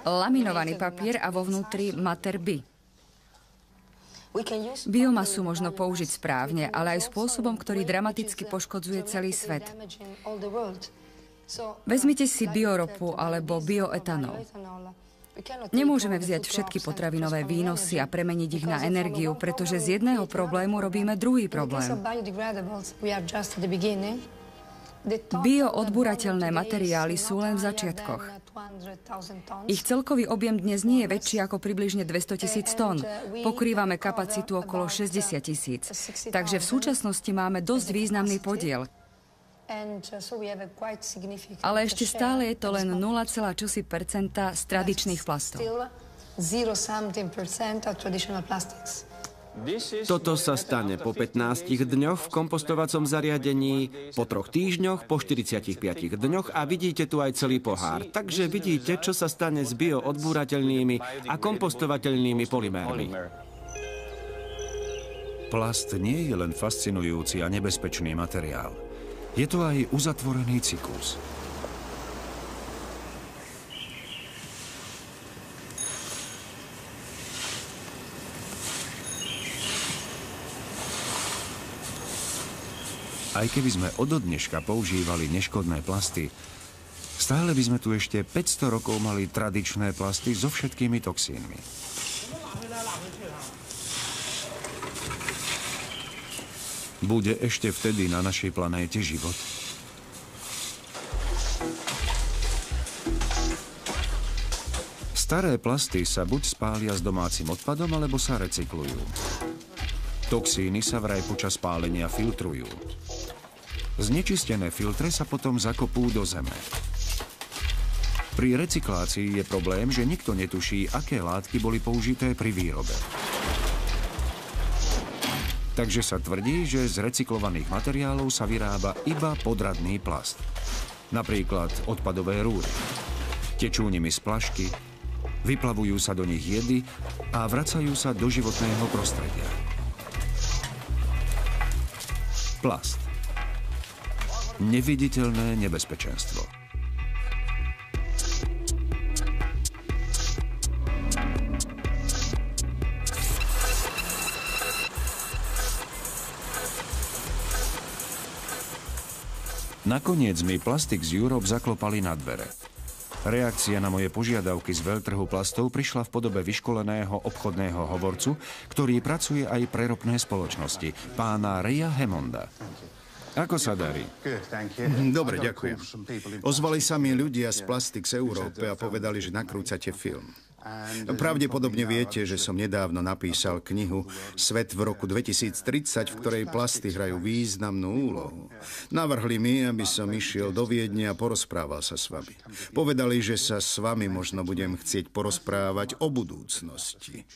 Laminovaný papier a vo vnútri mater by. Biomasu možno použiť správne, ale aj spôsobom, ktorý dramaticky poškodzuje celý svet. Vezmite si bioropu alebo bioetanol. Nemôžeme vziať všetky potravinové výnosy a premeniť ich na energiu, pretože z jedného problému robíme druhý problém. Bioodburateľné materiály sú len v začiatkoch. Ich celkový objem dnes nie je väčší ako približne 200 000 tón. Pokrývame kapacitu okolo 60 000. Takže v súčasnosti máme dosť významný podiel. Ale ešte stále je to len 0,% z tradičných plastov. Toto sa stane po 15 dňoch v kompostovacom zariadení, po 3 týždňoch, po 45 dňoch a vidíte tu aj celý pohár. Takže vidíte, čo sa stane s bioodbúrateľnými a kompostovateľnými polymérmi. Plast nie je len fascinujúci a nebezpečný materiál. Je to aj uzatvorený cyklus. Aj keby sme ododneška používali neškodné plasty, stále by sme tu ešte 500 rokov mali tradičné plasty so všetkými toxínmi. Bude ešte vtedy na našej planéte život? Staré plasty sa buď spália s domácim odpadom, alebo sa recyklujú. Toxíny sa vraj počas pálenia filtrujú. Znečistené filtre sa potom zakopú do zeme. Pri recyklácii je problém, že nikto netuší, aké látky boli použité pri výrobe. Takže sa tvrdí, že z recyklovaných materiálov sa vyrába iba podradný plast. Napríklad odpadové rúry. Tečú nimi z fľašky, vyplavujú sa do nich jedy a vracajú sa do životného prostredia. Plast. Neviditeľné nebezpečenstvo. Nakoniec mi Plastics Europe zaklopali na dvere. Reakcia na moje požiadavky z veľtrhu plastov prišla v podobe vyškoleného obchodného hovorcu, ktorý pracuje aj pre ropné spoločnosti, pána Reya Hammonda. Ako sa darí? Dobre, ďakujem. Ozvali sa mi ľudia z Plastics Europe a povedali, že nakrúcate film. Pravdepodobne viete, že som nedávno napísal knihu Svet v roku 2030, v ktorej plasty hrajú významnú úlohu. Navrhli mi, aby som išiel do Viedne a porozprával sa s vami. Povedali, že sa s vami možno budem chcieť porozprávať o budúcnosti.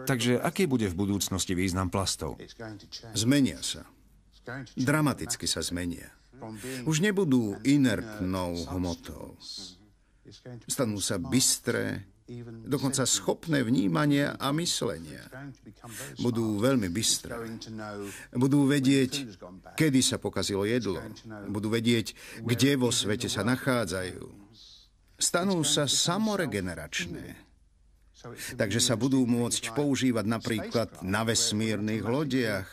Takže aký bude v budúcnosti význam plastov? Zmenia sa. Dramaticky sa zmenia. Už nebudú inertnou hmotou. Stanú sa bystré, dokonca schopné vnímania a myslenia. Budú veľmi bystré. Budú vedieť, kedy sa pokazilo jedlo. Budú vedieť, kde vo svete sa nachádzajú. Stanú sa samoregeneračné. Takže sa budú môcť používať napríklad na vesmírnych lodiach,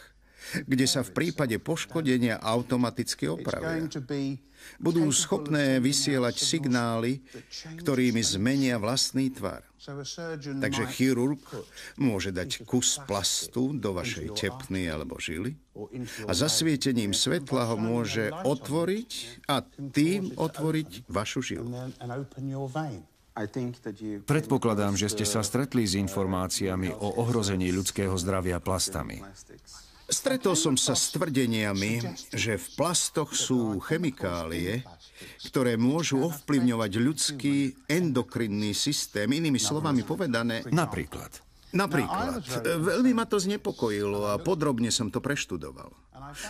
kde sa v prípade poškodenia automaticky opravia. Budú schopné vysielať signály, ktorými zmenia vlastný tvar. Takže chirurg môže dať kus plastu do vašej tepny alebo žily a zasvietením svetla ho môže otvoriť a tým otvoriť vašu žilu. Predpokladám, že ste sa stretli s informáciami o ohrození ľudského zdravia plastami. Stretol som sa s tvrdeniami, že v plastoch sú chemikálie, ktoré môžu ovplyvňovať ľudský endokrinný systém. Inými slovami povedané... Napríklad. Veľmi ma to znepokojilo a podrobne som to preštudoval.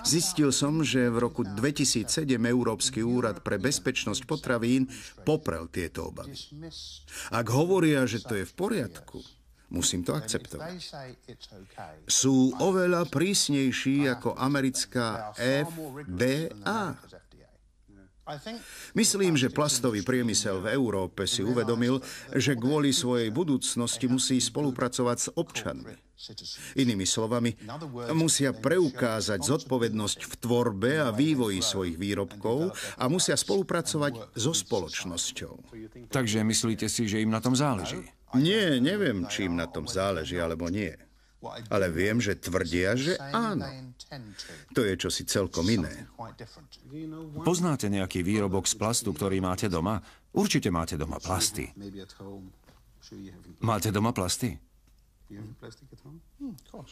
Zistil som, že v roku 2007 Európsky úrad pre bezpečnosť potravín poprel tieto obavy. Ak hovoria, že to je v poriadku, Musím to akceptovať. Sú oveľa prísnejší ako americká FDA. Myslím, že plastový priemysel v Európe si uvedomil, že kvôli svojej budúcnosti musí spolupracovať s občanmi. Inými slovami, musia preukázať zodpovednosť v tvorbe a vývoji svojich výrobkov a musia spolupracovať so spoločnosťou. Takže myslíte si, že im na tom záleží? Nie, neviem, či im na tom záleží alebo nie. Ale viem, že tvrdia, že áno. To je čosi celkom iné. Poznáte nejaký výrobok z plastu, ktorý máte doma? Určite máte doma plasty. Máte doma plasty?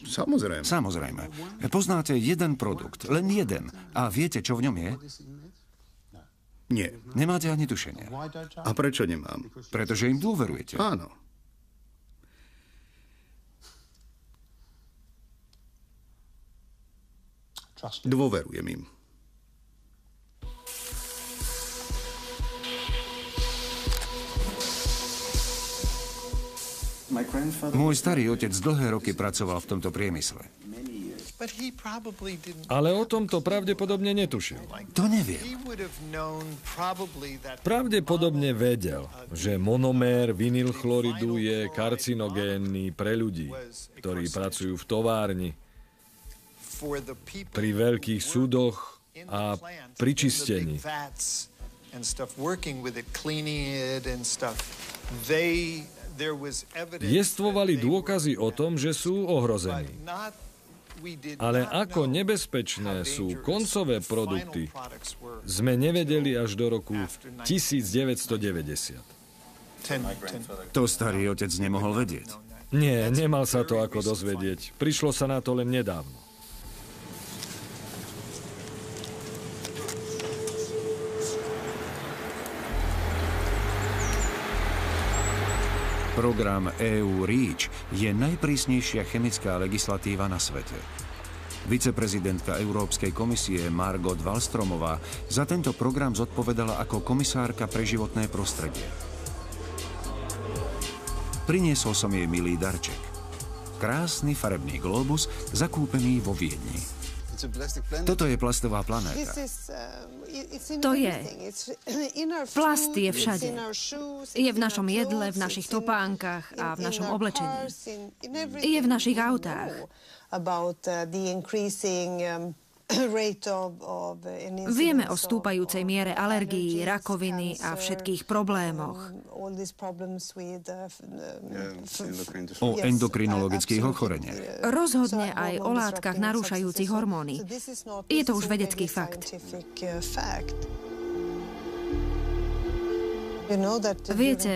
Samozrejme. Samozrejme. Poznáte jeden produkt, len jeden. A viete, čo v ňom je? Nie. Nemáte ani tušenia. A prečo nemám? Pretože im dôverujete. Áno. Dôverujem im. Môj starý otec dlhé roky pracoval v tomto priemysle. Ale o tomto pravdepodobne netušil. To neviem. Pravdepodobne vedel, že monomér vinylchloridu je karcinogénny pre ľudí, ktorí pracujú v továrni, pri veľkých súdoch a pri čistení. Jestvovali dôkazy o tom, že sú ohrození. Ale ako nebezpečné sú koncové produkty, sme nevedeli až do roku 1990. To starý otec nemohol vedieť. Nie, nemal sa to ako dozvedieť. Prišlo sa na to len nedávno. Program EU REACH je najprísnejšia chemická legislatíva na svete. Viceprezidentka Európskej komisie Margot Wallströmová za tento program zodpovedala ako komisárka pre životné prostredie. Priniesol som jej milý darček. Krásny farebný glóbus zakúpený vo Viedni. Toto je plastová planéta. To je. Plast je všade. Je v našom jedle, v našich topánkach a v našom oblečení. Je v našich autách. Vieme o stúpajúcej miere alergií, rakoviny a všetkých problémoch. O endokrinologických ochoreniach. Rozhodne aj o látkach narúšajúcich hormóny. Je to už vedecký fakt. Viete,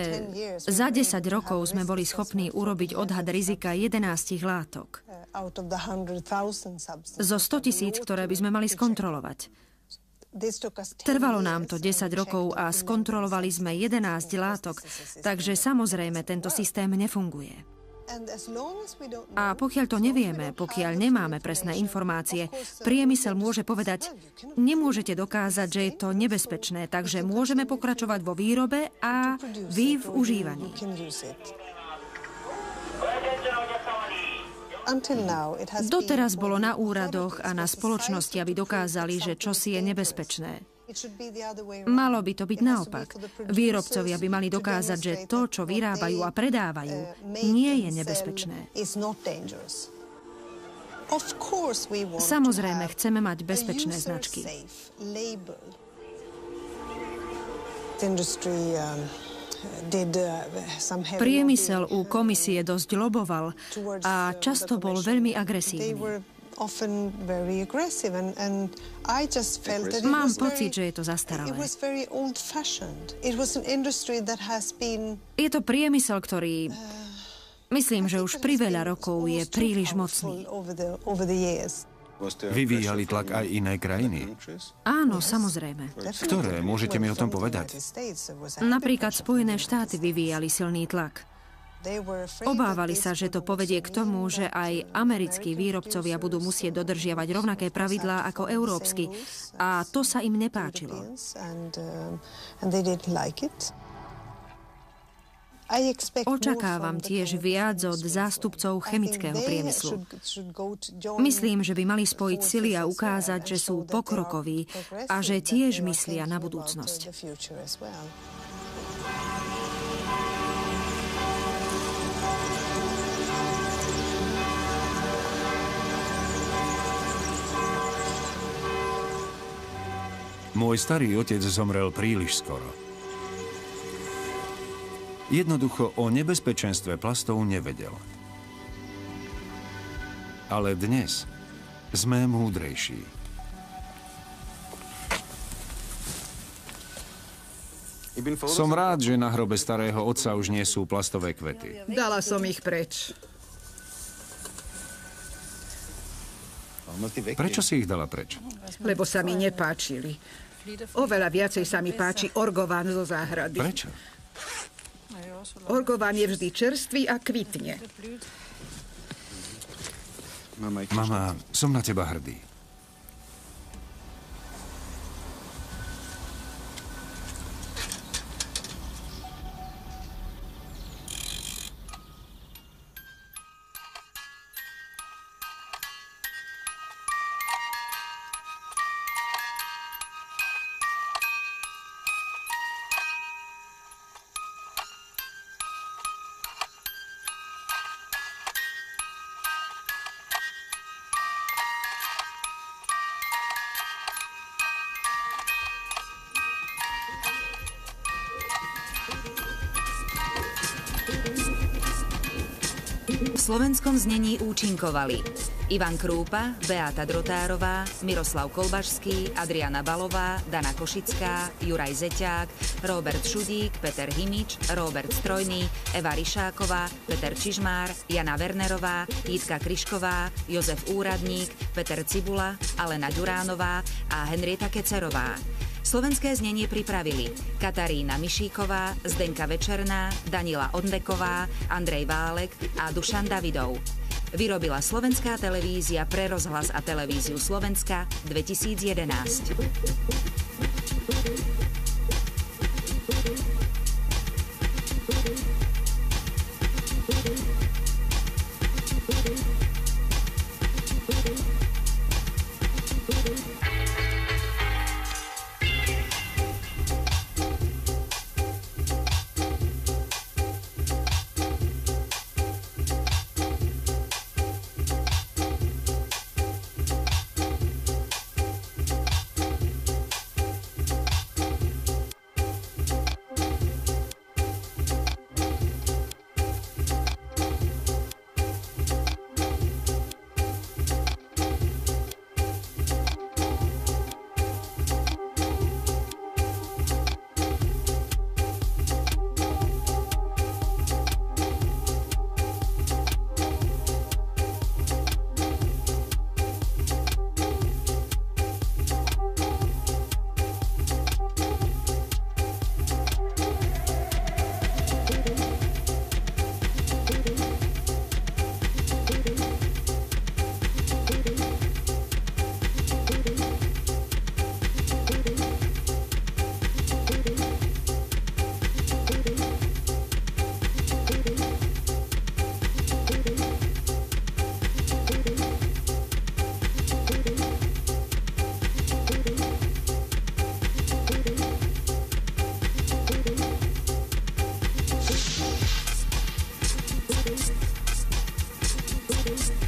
za 10 rokov sme boli schopní urobiť odhad rizika 11 látok. Zo 100 000, ktoré by sme mali skontrolovať. Trvalo nám to 10 rokov a skontrolovali sme 11 látok, takže samozrejme tento systém nefunguje. A pokiaľ to nevieme, pokiaľ nemáme presné informácie, priemysel môže povedať, nemôžete dokázať, že je to nebezpečné, takže môžeme pokračovať vo výrobe a vy v užívaní. Doteraz bolo na úradoch a na spoločnosti, aby dokázali, že čosi je nebezpečné. Malo by to byť naopak. Výrobcovia by mali dokázať, že to, čo vyrábajú a predávajú, nie je nebezpečné. Samozrejme, chceme mať bezpečné značky. Priemysel u komisie dosť loboval a často bol veľmi agresívny. Mám pocit, že je to zastaralé. Je to priemysel, ktorý, myslím, že už pri veľa rokov je príliš mocný. Vyvíjali tlak aj iné krajiny? Áno, samozrejme. Ktoré? Môžete mi o tom povedať? Napríklad Spojené štáty vyvíjali silný tlak. Obávali sa, že to povedie k tomu, že aj americkí výrobcovia budú musieť dodržiavať rovnaké pravidlá ako európsky. A to sa im nepáčilo. Očakávam tiež viac od zástupcov chemického priemyslu. Myslím, že by mali spojiť sily a ukázať, že sú pokrokoví a že tiež myslia na budúcnosť. Môj starý otec zomrel príliš skoro. Jednoducho o nebezpečenstve plastov nevedel. Ale dnes sme múdrejší. Som rád, že na hrobe starého otca už nie sú plastové kvety. Dala som ich preč. Prečo si ich dala preč? Lebo sa mi nepáčili. Oveľa viacej sa mi páči orgován zo záhrady. Prečo? Orgován je vždy čerstvý a kvitne. Mama, som na teba hrdý. V slovenskom znení účinkovali Ivan Krúpa, Beáta Drotárová, Miroslav Kolbašský, Adriana Balová, Dana Košická, Juraj Zeťák, Róbert Šudík, Peter Himič, Róbert Strojný, Eva Ryšáková, Peter Čižmár, Jana Wernerová, Jitka Kryšková, Jozef Úradník, Peter Cibula, Alena Ďuránová a Henrieta Kecerová. Slovenské znenie pripravili Katarína Mišíková, Zdenka Večerná, Danila Ondeková, Andrej Válek a Dušan Davidov. Vyrobila Slovenská televízia pre rozhlas a televíziu Slovenska 2011. Thank you.